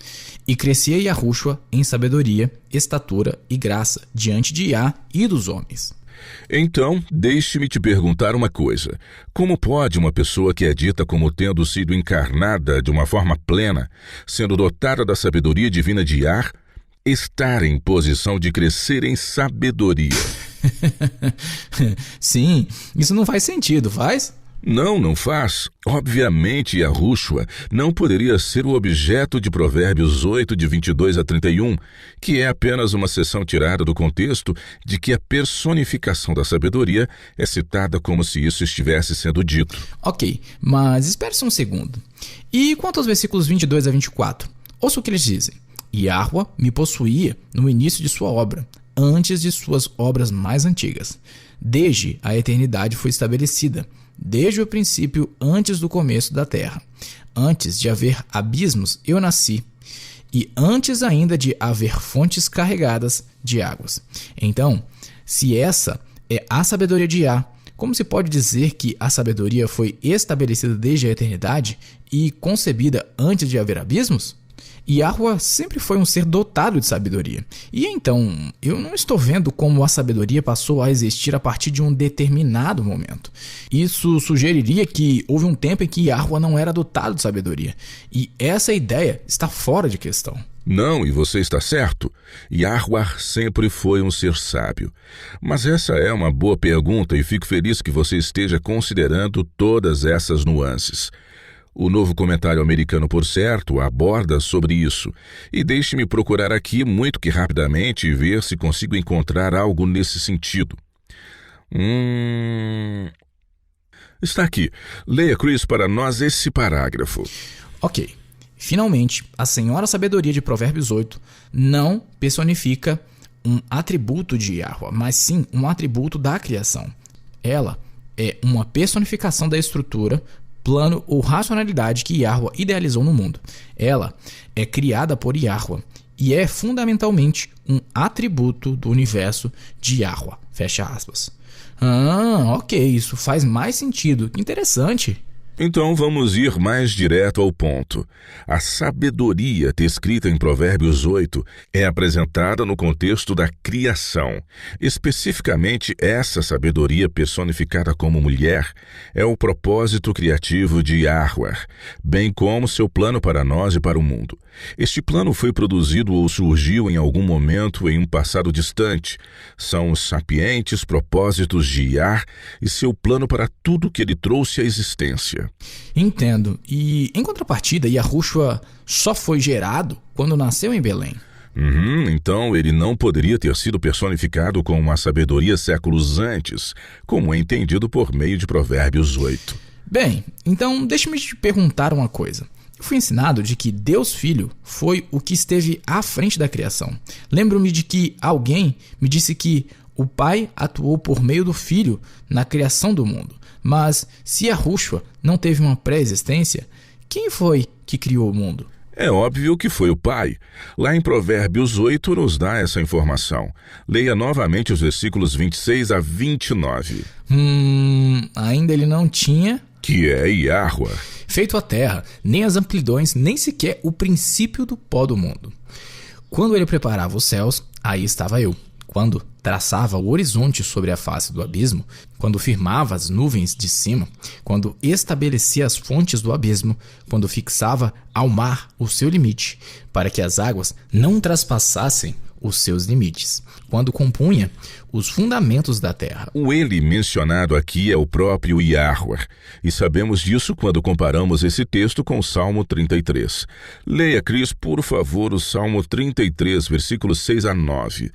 e crescia Yahushua em sabedoria, estatura e graça diante de Yah e dos homens. Então, deixe-me te perguntar uma coisa. Como pode uma pessoa que é dita como tendo sido encarnada de uma forma plena, sendo dotada da sabedoria divina de Yah, estar em posição de crescer em sabedoria? Sim, isso não faz sentido, faz? Não faz. Obviamente, Yahushua não poderia ser o objeto de Provérbios 8, de 22 a 31, que é apenas uma seção tirada do contexto de que a personificação da sabedoria é citada como se isso estivesse sendo dito. Ok, mas espere-se um segundo. E quanto aos versículos 22 a 24? Ouça o que eles dizem. Yahweh me possuía no início de sua obra, antes de suas obras mais antigas. Desde a eternidade foi estabelecida, desde o princípio, antes do começo da terra. Antes de haver abismos, eu nasci, e antes ainda de haver fontes carregadas de águas. Então, se essa é a sabedoria de Yah, como se pode dizer que a sabedoria foi estabelecida desde a eternidade e concebida antes de haver abismos? Yahweh sempre foi um ser dotado de sabedoria. E então, eu não estou vendo como a sabedoria passou a existir a partir de um determinado momento. Isso sugeriria que houve um tempo em que Yahweh não era dotado de sabedoria. E essa ideia está fora de questão. Não, e você está certo. Yahweh sempre foi um ser sábio. Mas essa é uma boa pergunta e fico feliz que você esteja considerando todas essas nuances. O novo comentário americano, por certo, aborda sobre isso. E deixe-me procurar aqui muito que rapidamente e ver se consigo encontrar algo nesse sentido. Está aqui. Leia, Chris, para nós esse parágrafo. Ok. Finalmente, a Senhora Sabedoria de Provérbios 8 não personifica um atributo de Yahweh, mas sim um atributo da criação. Ela é uma personificação da estrutura, plano ou racionalidade que Yahweh idealizou no mundo. Ela é criada por Yahweh e é fundamentalmente um atributo do universo de Yahweh. Fecha aspas. Ok, isso faz mais sentido. Interessante. Então vamos ir mais direto ao ponto. A sabedoria descrita em Provérbios 8 é apresentada no contexto da criação. Especificamente, essa sabedoria personificada como mulher é o propósito criativo de Yahweh, bem como seu plano para nós e para o mundo. Este plano foi produzido ou surgiu em algum momento em um passado distante. São os sapientes propósitos de Yah e seu plano para tudo que ele trouxe à existência. Entendo. E, em contrapartida, Yahushua só foi gerado quando nasceu em Belém. Então ele não poderia ter sido personificado com uma sabedoria séculos antes, como é entendido por meio de Provérbios 8. Bem, então deixe-me te perguntar uma coisa. Eu fui ensinado de que Deus Filho foi o que esteve à frente da criação. Lembro-me de que alguém me disse que o Pai atuou por meio do Filho na criação do mundo. Mas se Yahushua não teve uma pré-existência, quem foi que criou o mundo? É óbvio que foi o Pai. Lá em Provérbios 8 nos dá essa informação. Leia novamente os versículos 26 a 29. Ainda ele não tinha... Que é Yahweh. Feito a terra, nem as amplidões, nem sequer o princípio do pó do mundo. Quando ele preparava os céus, aí estava eu. Quando traçava o horizonte sobre a face do abismo, quando firmava as nuvens de cima, quando estabelecia as fontes do abismo, quando fixava ao mar o seu limite, para que as águas não traspassassem os seus limites, quando compunha os fundamentos da terra. O ele mencionado aqui é o próprio Yahweh, e sabemos disso quando comparamos esse texto com o Salmo 33. Leia, Cris, por favor, o Salmo 33, versículos 6 a 9.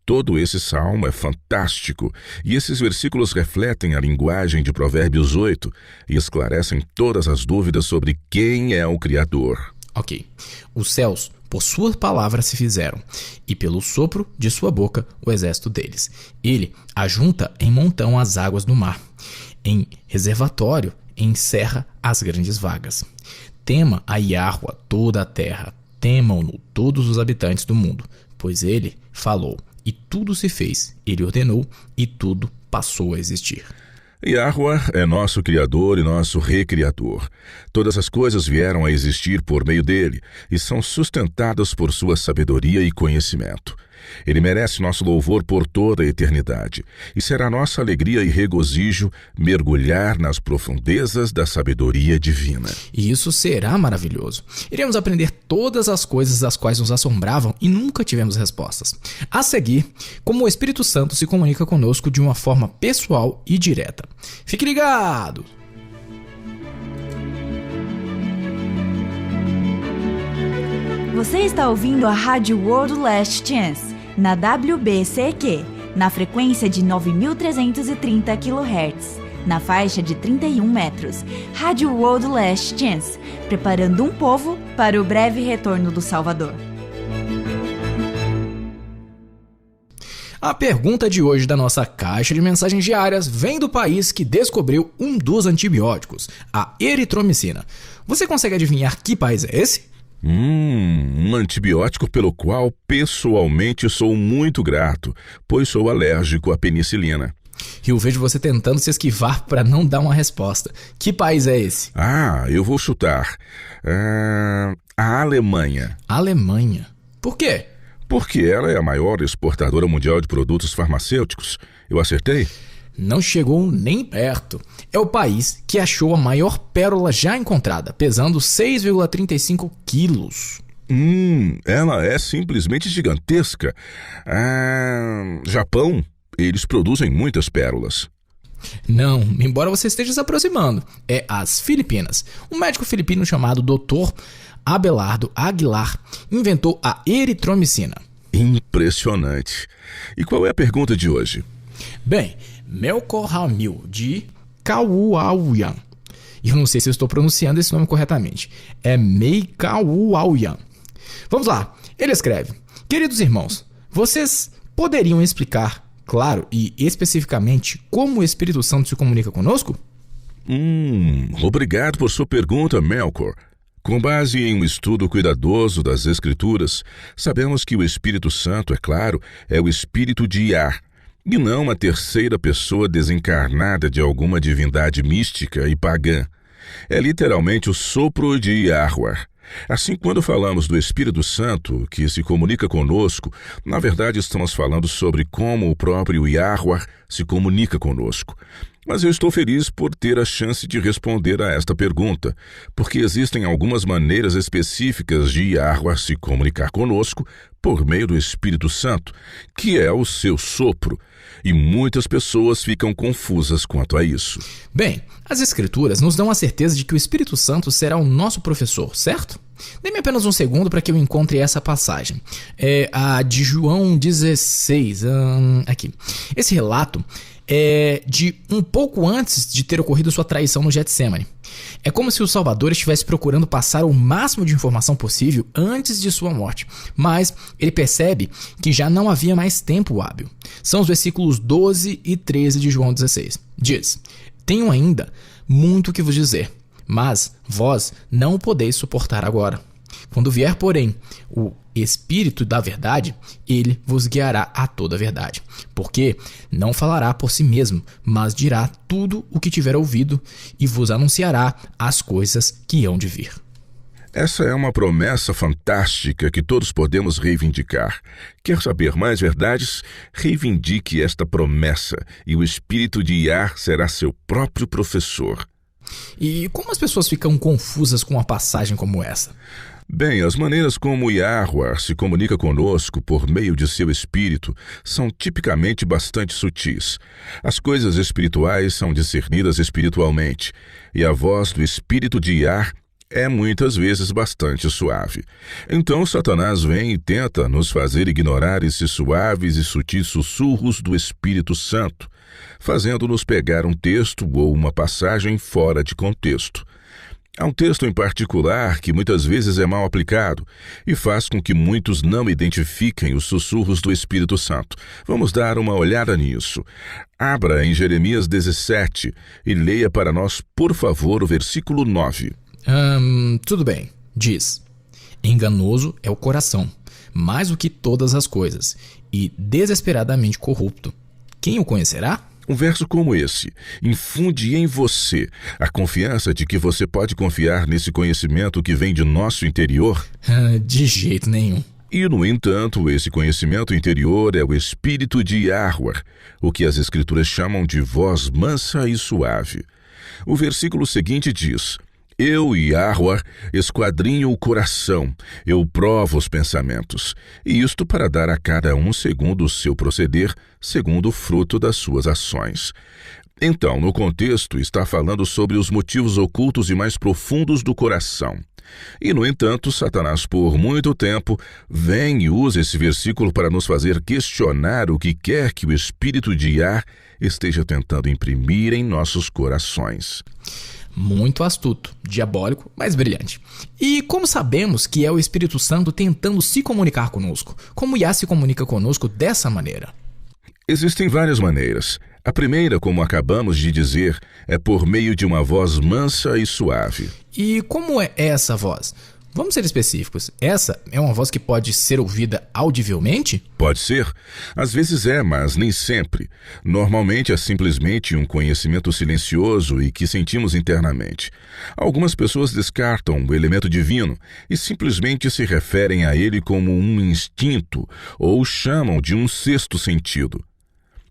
Todo esse salmo é fantástico, e esses versículos refletem a linguagem de Provérbios 8 e esclarecem todas as dúvidas sobre quem é o Criador. Ok. Os céus, por sua palavra, se fizeram, e pelo sopro de sua boca, o exército deles. Ele ajunta em montão as águas do mar, em reservatório encerra as grandes vagas. Tema a Yahweh toda a terra, temam-no todos os habitantes do mundo, pois ele falou. E tudo se fez, ele ordenou, e tudo passou a existir. Yahweh é nosso Criador e nosso Recriador. Todas as coisas vieram a existir por meio dele e são sustentadas por sua sabedoria e conhecimento. Ele merece nosso louvor por toda a eternidade, e será nossa alegria e regozijo mergulhar nas profundezas da sabedoria divina. E isso será maravilhoso. Iremos aprender todas as coisas das quais nos assombravam e nunca tivemos respostas. A seguir, como o Espírito Santo se comunica conosco de uma forma pessoal e direta. Fique ligado! Você está ouvindo a Rádio World Last Chance, na WBCQ, na frequência de 9.330 kHz, na faixa de 31 metros. Rádio World Last Chance, preparando um povo para o breve retorno do Salvador. A pergunta de hoje da nossa caixa de mensagens diárias vem do país que descobriu um dos antibióticos, a eritromicina. Você consegue adivinhar que país é esse? Um antibiótico pelo qual pessoalmente sou muito grato, pois sou alérgico à penicilina. E eu vejo você tentando se esquivar para não dar uma resposta. Que país é esse? Eu vou chutar. A Alemanha. Alemanha? Por quê? Porque ela é a maior exportadora mundial de produtos farmacêuticos. Eu acertei? Não chegou nem perto. É o país que achou a maior pérola já encontrada, pesando 6,35 quilos. Ela é simplesmente gigantesca. Japão, eles produzem muitas pérolas. Não, embora você esteja se aproximando. É as Filipinas. Um médico filipino chamado Dr. Abelardo Aguilar inventou a eritromicina. Impressionante. E qual é a pergunta de hoje? Bem, Melcorramil de Cauauian E eu não sei se eu estou pronunciando esse nome corretamente. É Meikauauyan. Vamos lá. Ele escreve: queridos irmãos, vocês poderiam explicar, claro e especificamente, como o Espírito Santo se comunica conosco? Obrigado por sua pergunta, Melkor. Com base em um estudo cuidadoso das Escrituras, sabemos que o Espírito Santo, é claro, é o Espírito de Yah, e não uma terceira pessoa desencarnada de alguma divindade mística e pagã. É literalmente o sopro de Yahweh. Assim, quando falamos do Espírito Santo, que se comunica conosco, na verdade estamos falando sobre como o próprio Yahweh se comunica conosco. Mas eu estou feliz por ter a chance de responder a esta pergunta, porque existem algumas maneiras específicas de Yahweh se comunicar conosco por meio do Espírito Santo, que é o seu sopro, e muitas pessoas ficam confusas quanto a isso. Bem, as Escrituras nos dão a certeza de que o Espírito Santo será o nosso professor, certo? Dê-me apenas um segundo para que eu encontre essa passagem. É a de João 16. Aqui. Esse relato é de um pouco antes de ter ocorrido sua traição no Getsemane. É como se o Salvador estivesse procurando passar o máximo de informação possível antes de sua morte, mas ele percebe que já não havia mais tempo hábil. São os versículos 12 e 13 de João 16. Diz: tenho ainda muito o que vos dizer, mas vós não o podeis suportar agora. Quando vier, porém, o Espírito da verdade, ele vos guiará a toda a verdade. Porque não falará por si mesmo, mas dirá tudo o que tiver ouvido e vos anunciará as coisas que hão de vir. Essa é uma promessa fantástica que todos podemos reivindicar. Quer saber mais verdades? Reivindique esta promessa e o Espírito de Yah será seu próprio professor. E como as pessoas ficam confusas com uma passagem como essa? Bem, as maneiras como Yahweh se comunica conosco por meio de seu espírito são tipicamente bastante sutis. As coisas espirituais são discernidas espiritualmente, e a voz do espírito de Yah é muitas vezes bastante suave. Então Satanás vem e tenta nos fazer ignorar esses suaves e sutis sussurros do Espírito Santo, fazendo-nos pegar um texto ou uma passagem fora de contexto. Há um texto em particular que muitas vezes é mal aplicado e faz com que muitos não identifiquem os sussurros do Espírito Santo. Vamos dar uma olhada nisso. Abra em Jeremias 17 e leia para nós, por favor, o versículo 9. Tudo bem. Diz: enganoso é o coração, mais do que todas as coisas, e desesperadamente corrupto. Quem o conhecerá? Um verso como esse infunde em você a confiança de que você pode confiar nesse conhecimento que vem de nosso interior? De jeito nenhum. E, no entanto, esse conhecimento interior é o Espírito de Yahweh, o que as Escrituras chamam de voz mansa e suave. O versículo seguinte diz: eu, Yahweh, esquadrinho o coração, eu provo os pensamentos, e isto para dar a cada um segundo o seu proceder, segundo o fruto das suas ações. Então, no contexto, está falando sobre os motivos ocultos e mais profundos do coração. E, no entanto, Satanás, por muito tempo, vem e usa esse versículo para nos fazer questionar o que quer que o Espírito de Yah esteja tentando imprimir em nossos corações. Muito astuto, diabólico, mas brilhante. E como sabemos que é o Espírito Santo tentando se comunicar conosco? Como Yah se comunica conosco dessa maneira? Existem várias maneiras. A primeira, como acabamos de dizer, é por meio de uma voz mansa e suave. E como é essa voz? Vamos ser específicos. Essa é uma voz que pode ser ouvida audivelmente? Pode ser. Às vezes é, mas nem sempre. Normalmente é simplesmente um conhecimento silencioso e que sentimos internamente. Algumas pessoas descartam o elemento divino e simplesmente se referem a ele como um instinto ou chamam de um sexto sentido.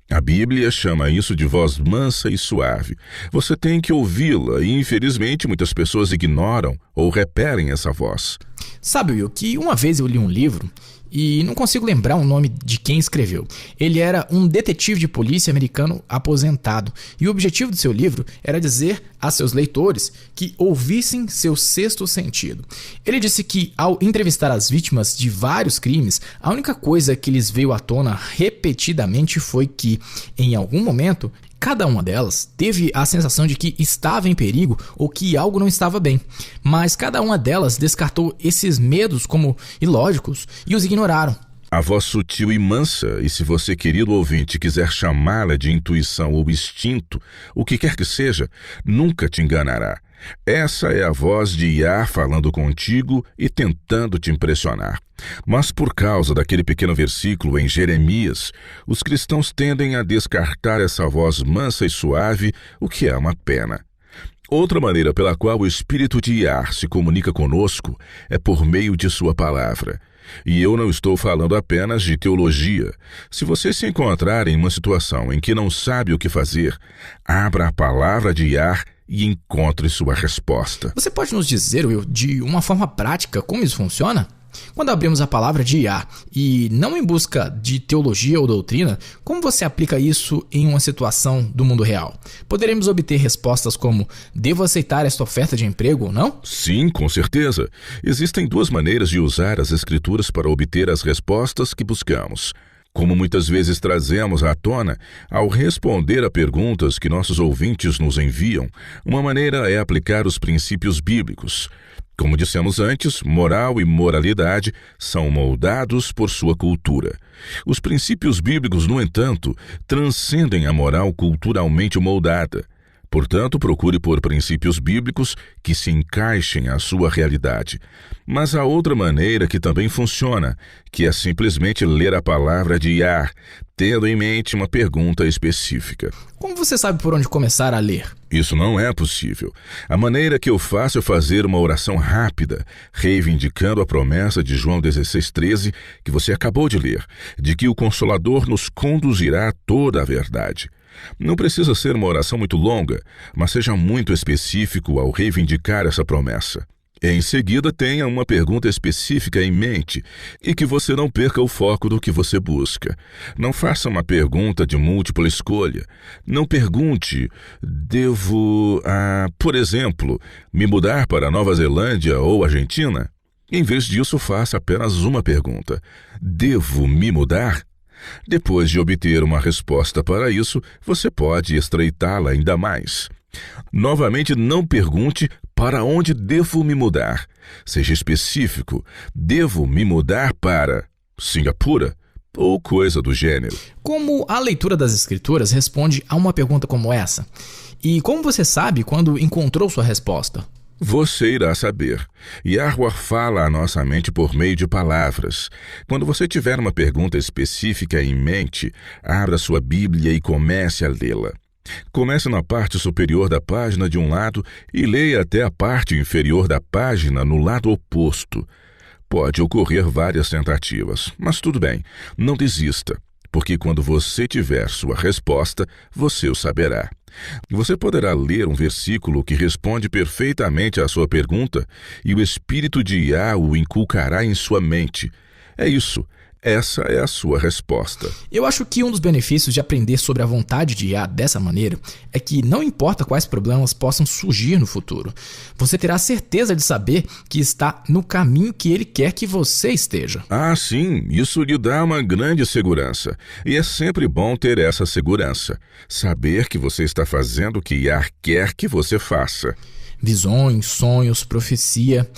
A Bíblia chama isso de voz mansa e suave. Você tem que ouvi-la e, infelizmente, muitas pessoas ignoram ou repelem essa voz. Sabe, Will, que uma vez eu li um livro e não consigo lembrar o nome de quem escreveu. Ele era um detetive de polícia americano aposentado e o objetivo do seu livro era dizer a seus leitores que ouvissem seu sexto sentido. Ele disse que, ao entrevistar as vítimas de vários crimes, a única coisa que lhes veio à tona repetidamente foi que, em algum momento, Cada uma delas teve a sensação de que estava em perigo ou que algo não estava bem, mas cada uma delas descartou esses medos como ilógicos e os ignoraram. A voz sutil e mansa, e se você, querido ouvinte, quiser chamá-la de intuição ou instinto, o que quer que seja, nunca te enganará. Essa é a voz de Yah falando contigo e tentando te impressionar. Mas por causa daquele pequeno versículo em Jeremias, os cristãos tendem a descartar essa voz mansa e suave, o que é uma pena. Outra maneira pela qual o Espírito de Yah se comunica conosco é por meio de sua palavra. E eu não estou falando apenas de teologia. Se você se encontrar em uma situação em que não sabe o que fazer, abra a palavra de Yah e encontre sua resposta. Você pode nos dizer, Will, de uma forma prática como isso funciona? Quando abrimos a palavra de Yah e não em busca de teologia ou doutrina, como você aplica isso em uma situação do mundo real? Poderemos obter respostas como: devo aceitar esta oferta de emprego ou não? Sim, com certeza. Existem duas maneiras de usar as Escrituras para obter as respostas que buscamos. Como muitas vezes trazemos à tona, ao responder a perguntas que nossos ouvintes nos enviam, uma maneira é aplicar os princípios bíblicos. Como dissemos antes, moral e moralidade são moldados por sua cultura. Os princípios bíblicos, no entanto, transcendem a moral culturalmente moldada. Portanto, procure por princípios bíblicos que se encaixem à sua realidade. Mas há outra maneira que também funciona, que é simplesmente ler a palavra de Yah, tendo em mente uma pergunta específica. Como você sabe por onde começar a ler? Isso não é possível. A maneira que eu faço é fazer uma oração rápida, reivindicando a promessa de João 16,13, que você acabou de ler, de que o Consolador nos conduzirá a toda a verdade. Não precisa ser uma oração muito longa, mas seja muito específico ao reivindicar essa promessa. Em seguida, tenha uma pergunta específica em mente e que você não perca o foco do que você busca. Não faça uma pergunta de múltipla escolha. Não pergunte: devo, por exemplo, me mudar para Nova Zelândia ou Argentina? Em vez disso, faça apenas uma pergunta: devo me mudar? Depois de obter uma resposta para isso, você pode estreitá-la ainda mais. Novamente, não pergunte: para onde devo me mudar? Seja específico: devo me mudar para Singapura? Ou coisa do gênero. Como a leitura das Escrituras responde a uma pergunta como essa? E como você sabe quando encontrou sua resposta? Você irá saber. Yahuwah fala à nossa mente por meio de palavras. Quando você tiver uma pergunta específica em mente, abra sua Bíblia e comece a lê-la. Comece na parte superior da página de um lado e leia até a parte inferior da página no lado oposto. Pode ocorrer várias tentativas, mas tudo bem, não desista, porque quando você tiver sua resposta, você o saberá. Você poderá ler um versículo que responde perfeitamente à sua pergunta e o Espírito de Yah o inculcará em sua mente. É isso. Essa é a sua resposta. Eu acho que um dos benefícios de aprender sobre a vontade de Yah dessa maneira é que não importa quais problemas possam surgir no futuro, você terá certeza de saber que está no caminho que Ele quer que você esteja. Sim, isso lhe dá uma grande segurança. E é sempre bom ter essa segurança. Saber que você está fazendo o que Yah quer que você faça. Visões, sonhos, profecia...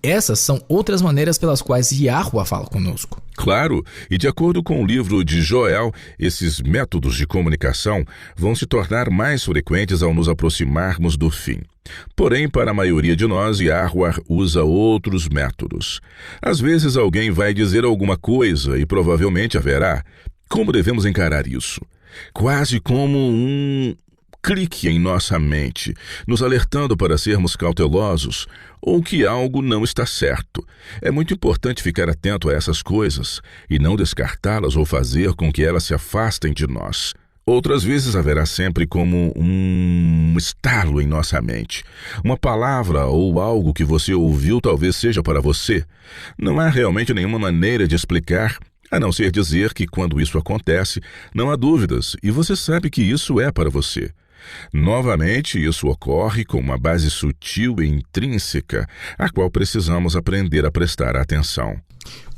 Essas são outras maneiras pelas quais Yahuwah fala conosco. Claro, e de acordo com o livro de Joel, esses métodos de comunicação vão se tornar mais frequentes ao nos aproximarmos do fim. Porém, para a maioria de nós, Yahuwah usa outros métodos. Às vezes alguém vai dizer alguma coisa e provavelmente haverá. Como devemos encarar isso? Quase como um clique em nossa mente, nos alertando para sermos cautelosos ou que algo não está certo. É muito importante ficar atento a essas coisas e não descartá-las ou fazer com que elas se afastem de nós. Outras vezes haverá sempre como um estalo em nossa mente. Uma palavra ou algo que você ouviu talvez seja para você. Não há realmente nenhuma maneira de explicar, a não ser dizer que quando isso acontece, não há dúvidas e você sabe que isso é para você. Novamente, isso ocorre com uma base sutil e intrínseca, a qual precisamos aprender a prestar atenção.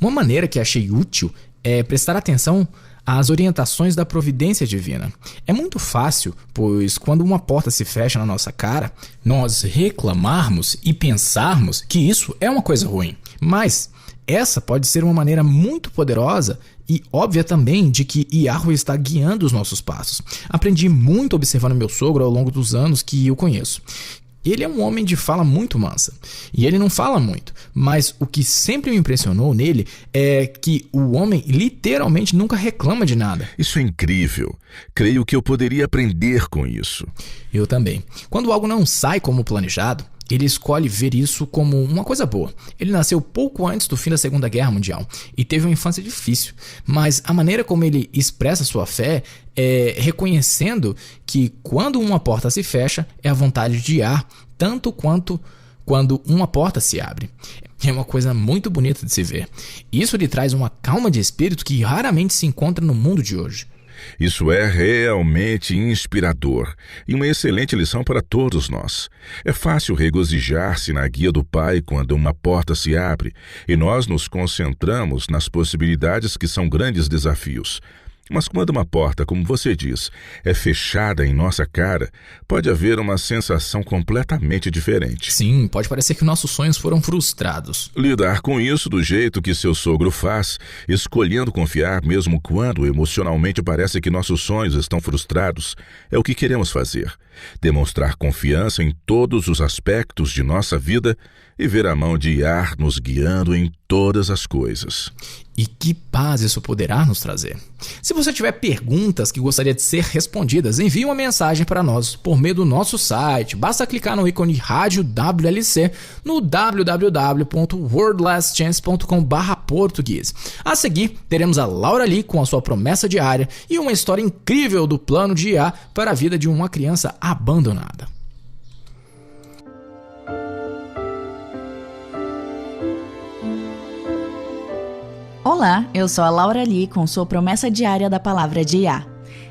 Uma maneira que achei útil é prestar atenção às orientações da providência divina. É muito fácil, pois quando uma porta se fecha na nossa cara, nós reclamarmos e pensarmos que isso é uma coisa ruim. Mas essa pode ser uma maneira muito poderosa e óbvia também de que Yahweh está guiando os nossos passos. Aprendi muito observando meu sogro ao longo dos anos que o conheço. Ele é um homem de fala muito mansa, e ele não fala muito, mas o que sempre me impressionou nele é que o homem literalmente nunca reclama de nada. Isso é incrível. Creio que eu poderia aprender com isso. Eu também. Quando algo não sai como planejado, ele escolhe ver isso como uma coisa boa. Ele nasceu pouco antes do fim da Segunda Guerra Mundial e teve uma infância difícil, mas a maneira como ele expressa sua fé é reconhecendo que quando uma porta se fecha, é a vontade de Yah, tanto quanto quando uma porta se abre. É uma coisa muito bonita de se ver. Isso lhe traz uma calma de espírito que raramente se encontra no mundo de hoje. Isso é realmente inspirador e uma excelente lição para todos nós. É fácil regozijar-se na guia do Pai quando uma porta se abre e nós nos concentramos nas possibilidades que são grandes desafios. Mas quando uma porta, como você diz, é fechada em nossa cara, pode haver uma sensação completamente diferente. Sim, pode parecer que nossos sonhos foram frustrados. Lidar com isso do jeito que seu sogro faz, escolhendo confiar mesmo quando emocionalmente parece que nossos sonhos estão frustrados, é o que queremos fazer. Demonstrar confiança em todos os aspectos de nossa vida e ver a mão de Yah nos guiando em todas as coisas. E que paz isso poderá nos trazer. Se você tiver perguntas que gostaria de ser respondidas, envie uma mensagem para nós por meio do nosso site. Basta clicar no ícone Rádio WLC no www.wordlastchance.com/português. A seguir, teremos a Laura Lee com a sua promessa diária e uma história incrível do plano de Yah para a vida de uma criança abandonada. Olá, eu sou a Laura Lee com sua promessa diária da palavra de Yah.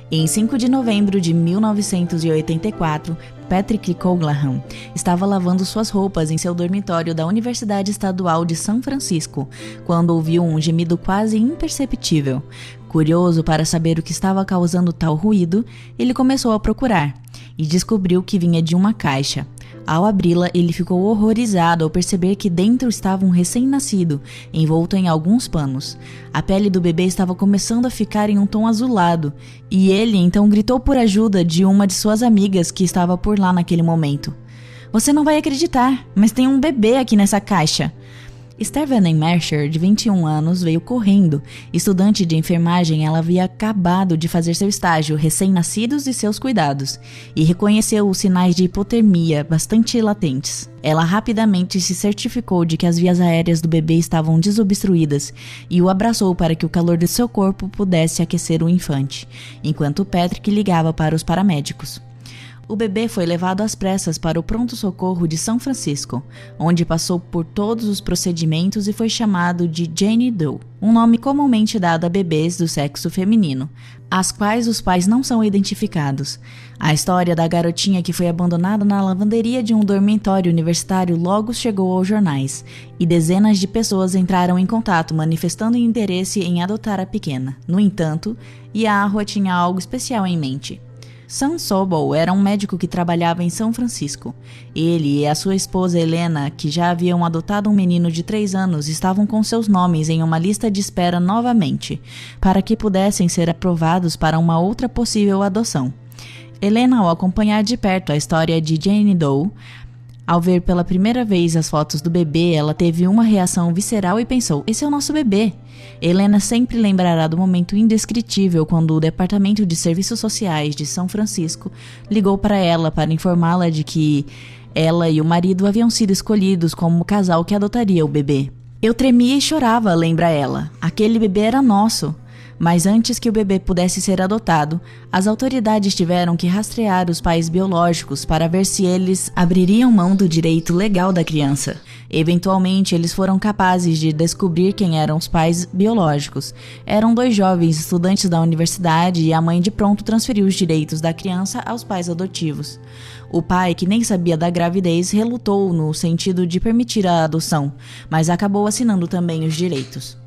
Em 5 de novembro de 1984, Patrick Coglahan estava lavando suas roupas em seu dormitório da Universidade Estadual de São Francisco, quando ouviu um gemido quase imperceptível. Curioso para saber o que estava causando tal ruído, ele começou a procurar e descobriu que vinha de uma caixa. Ao abri-la, ele ficou horrorizado ao perceber que dentro estava um recém-nascido, envolto em alguns panos. A pele do bebê estava começando a ficar em um tom azulado, e ele então gritou por ajuda de uma de suas amigas que estava por lá naquele momento. "Você não vai acreditar, mas tem um bebê aqui nessa caixa." Esther Vandenmercher, de 21 anos, veio correndo. Estudante de enfermagem, ela havia acabado de fazer seu estágio, recém-nascidos e seus cuidados, e reconheceu os sinais de hipotermia bastante latentes. Ela rapidamente se certificou de que as vias aéreas do bebê estavam desobstruídas e o abraçou para que o calor de seu corpo pudesse aquecer o infante, enquanto Patrick ligava para os paramédicos. O bebê foi levado às pressas para o pronto-socorro de São Francisco, onde passou por todos os procedimentos e foi chamado de Jane Doe, um nome comumente dado a bebês do sexo feminino, às quais os pais não são identificados. A história da garotinha que foi abandonada na lavanderia de um dormitório universitário logo chegou aos jornais, e dezenas de pessoas entraram em contato manifestando interesse em adotar a pequena. No entanto, Yahweh tinha algo especial em mente. Sam Sobol era um médico que trabalhava em São Francisco. Ele e a sua esposa Helena, que já haviam adotado um menino de 3 anos, estavam com seus nomes em uma lista de espera novamente, para que pudessem ser aprovados para uma outra possível adoção. Helena, ao acompanhar de perto a história de Jane Doe, ao ver pela primeira vez as fotos do bebê, ela teve uma reação visceral e pensou: "Esse é o nosso bebê." Helena sempre lembrará do momento indescritível quando o Departamento de Serviços Sociais de São Francisco ligou para ela para informá-la de que ela e o marido haviam sido escolhidos como o casal que adotaria o bebê. "Eu tremia e chorava", lembra ela. "Aquele bebê era nosso." Mas antes que o bebê pudesse ser adotado, as autoridades tiveram que rastrear os pais biológicos para ver se eles abririam mão do direito legal da criança. Eventualmente, eles foram capazes de descobrir quem eram os pais biológicos. Eram 2 jovens estudantes da universidade e a mãe de pronto transferiu os direitos da criança aos pais adotivos. O pai, que nem sabia da gravidez, relutou no sentido de permitir a adoção, mas acabou assinando também os direitos.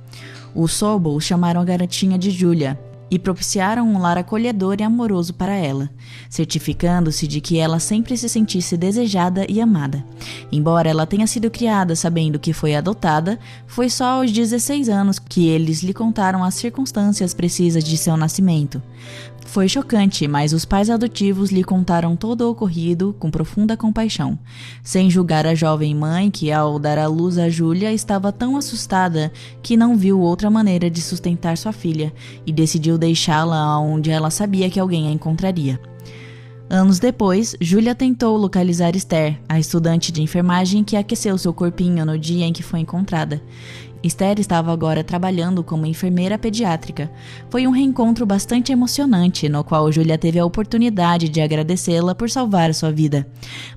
Os Sobol chamaram a garotinha de Julia, e propiciaram um lar acolhedor e amoroso para ela, certificando-se de que ela sempre se sentisse desejada e amada. Embora ela tenha sido criada sabendo que foi adotada, foi só aos 16 anos que eles lhe contaram as circunstâncias precisas de seu nascimento. Foi chocante, mas os pais adotivos lhe contaram todo o ocorrido com profunda compaixão, sem julgar a jovem mãe que, ao dar à luz a Júlia, estava tão assustada que não viu outra maneira de sustentar sua filha e decidiu deixá-la onde ela sabia que alguém a encontraria. Anos depois, Júlia tentou localizar Esther, a estudante de enfermagem que aqueceu seu corpinho no dia em que foi encontrada. Esther estava agora trabalhando como enfermeira pediátrica. Foi um reencontro bastante emocionante, no qual Júlia teve a oportunidade de agradecê-la por salvar sua vida.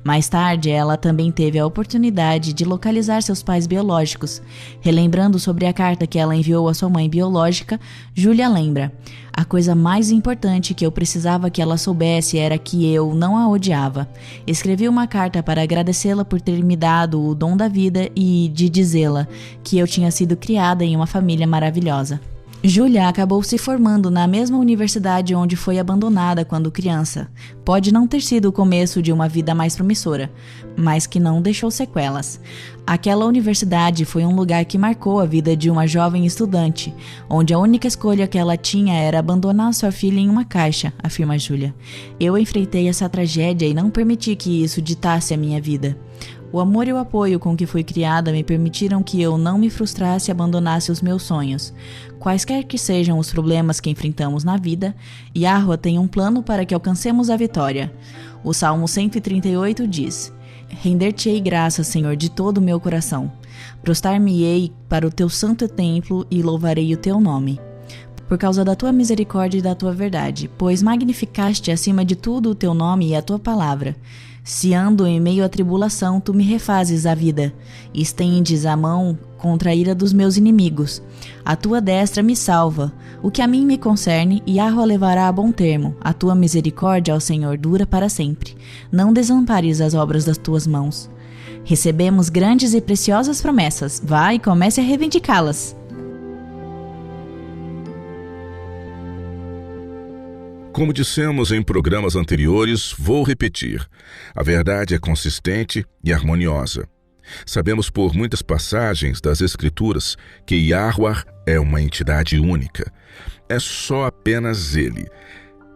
Mais tarde, ela também teve a oportunidade de localizar seus pais biológicos. Relembrando sobre a carta que ela enviou à sua mãe biológica, Júlia lembra: a coisa mais importante que eu precisava que ela soubesse era que eu não a odiava. Escrevi uma carta para agradecê-la por ter me dado o dom da vida e de dizê-la que eu tinha sido criada em uma família maravilhosa. Júlia acabou se formando na mesma universidade onde foi abandonada quando criança. Pode não ter sido o começo de uma vida mais promissora, mas que não deixou sequelas. Aquela universidade foi um lugar que marcou a vida de uma jovem estudante, onde a única escolha que ela tinha era abandonar sua filha em uma caixa, afirma Júlia. Eu enfrentei essa tragédia e não permiti que isso ditasse a minha vida. O amor e o apoio com que fui criada me permitiram que eu não me frustrasse e abandonasse os meus sonhos. Quaisquer que sejam os problemas que enfrentamos na vida, Yahweh tem um plano para que alcancemos a vitória. O Salmo 138 diz: Render-te-ei graças, Senhor, de todo o meu coração. Prostrar-me-ei para o teu santo templo e louvarei o teu nome. Por causa da tua misericórdia e da tua verdade, pois magnificaste acima de tudo o teu nome e a tua palavra. Se ando em meio à tribulação, tu me refazes a vida, e estendes a mão contra a ira dos meus inimigos. A tua destra me salva. O que a mim me concerne, Yahweh levará a bom termo. A tua misericórdia, ó Senhor, dura para sempre. Não desampares as obras das tuas mãos. Recebemos grandes e preciosas promessas. Vá e comece a reivindicá-las. Como dissemos em programas anteriores, vou repetir. A verdade é consistente e harmoniosa. Sabemos por muitas passagens das Escrituras que Yahweh é uma entidade única. É só apenas Ele.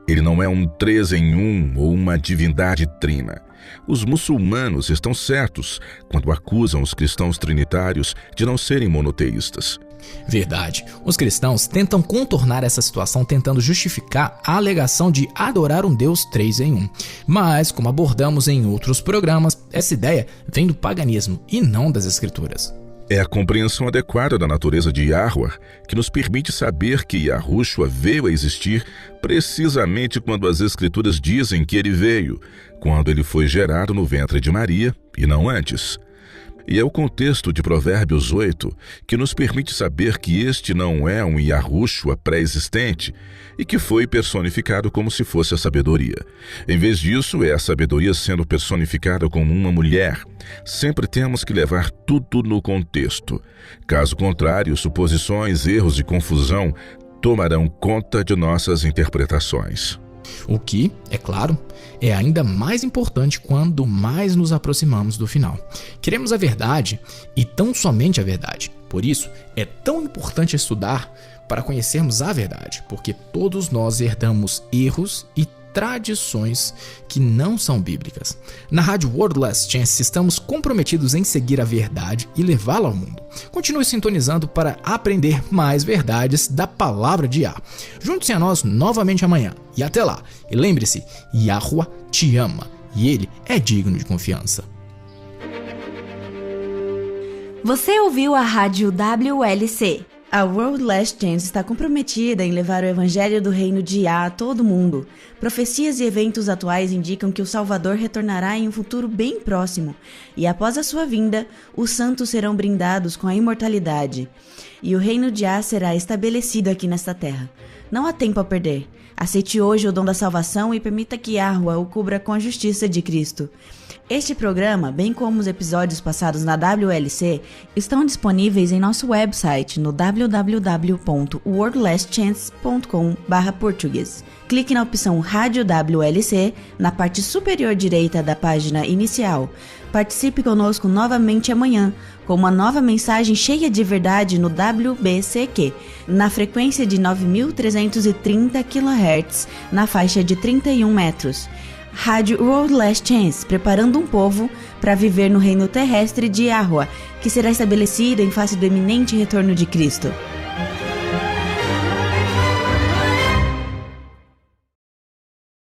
Ele não é um 3 em 1 ou uma divindade trina. Os muçulmanos estão certos quando acusam os cristãos trinitários de não serem monoteístas. Verdade. Os cristãos tentam contornar essa situação tentando justificar a alegação de adorar um Deus 3 em 1. Mas, como abordamos em outros programas, essa ideia vem do paganismo e não das Escrituras. É a compreensão adequada da natureza de Yahweh que nos permite saber que Yahushua veio a existir precisamente quando as Escrituras dizem que ele veio, quando ele foi gerado no ventre de Maria e não antes. E é o contexto de Provérbios 8 que nos permite saber que este não é um Yahushua pré-existente e que foi personificado como se fosse a sabedoria. Em vez disso, é a sabedoria sendo personificada como uma mulher. Sempre temos que levar tudo no contexto. Caso contrário, suposições, erros e confusão tomarão conta de nossas interpretações. O que, é claro, é ainda mais importante quando mais nos aproximamos do final. Queremos a verdade e tão somente a verdade. Por isso, é tão importante estudar para conhecermos a verdade, porque todos nós herdamos erros e tradições que não são bíblicas. Na Rádio World Last Chance estamos comprometidos em seguir a verdade e levá-la ao mundo. Continue sintonizando para aprender mais verdades da palavra de Yah. Junte-se a nós novamente amanhã e até lá. E lembre-se, Yahweh te ama e ele é digno de confiança. Você ouviu a Rádio WLC. A World Last Chance está comprometida em levar o evangelho do reino de Yah a todo mundo. Profecias e eventos atuais indicam que o Salvador retornará em um futuro bem próximo, e após a sua vinda, os santos serão brindados com a imortalidade, e o reino de Yah será estabelecido aqui nesta terra. Não há tempo a perder. Aceite hoje o dom da salvação e permita que Yahweh o cubra com a justiça de Cristo. Este programa, bem como os episódios passados na WLC, estão disponíveis em nosso website no www.worldlastchance.com/português. Clique na opção Rádio WLC na parte superior direita da página inicial. Participe conosco novamente amanhã com uma nova mensagem cheia de verdade no WBCQ, na frequência de 9.330 kHz, na faixa de 31 metros. Rádio World Last Chance, preparando um povo para viver no reino terrestre de Yahweh, que será estabelecido em face do iminente retorno de Cristo.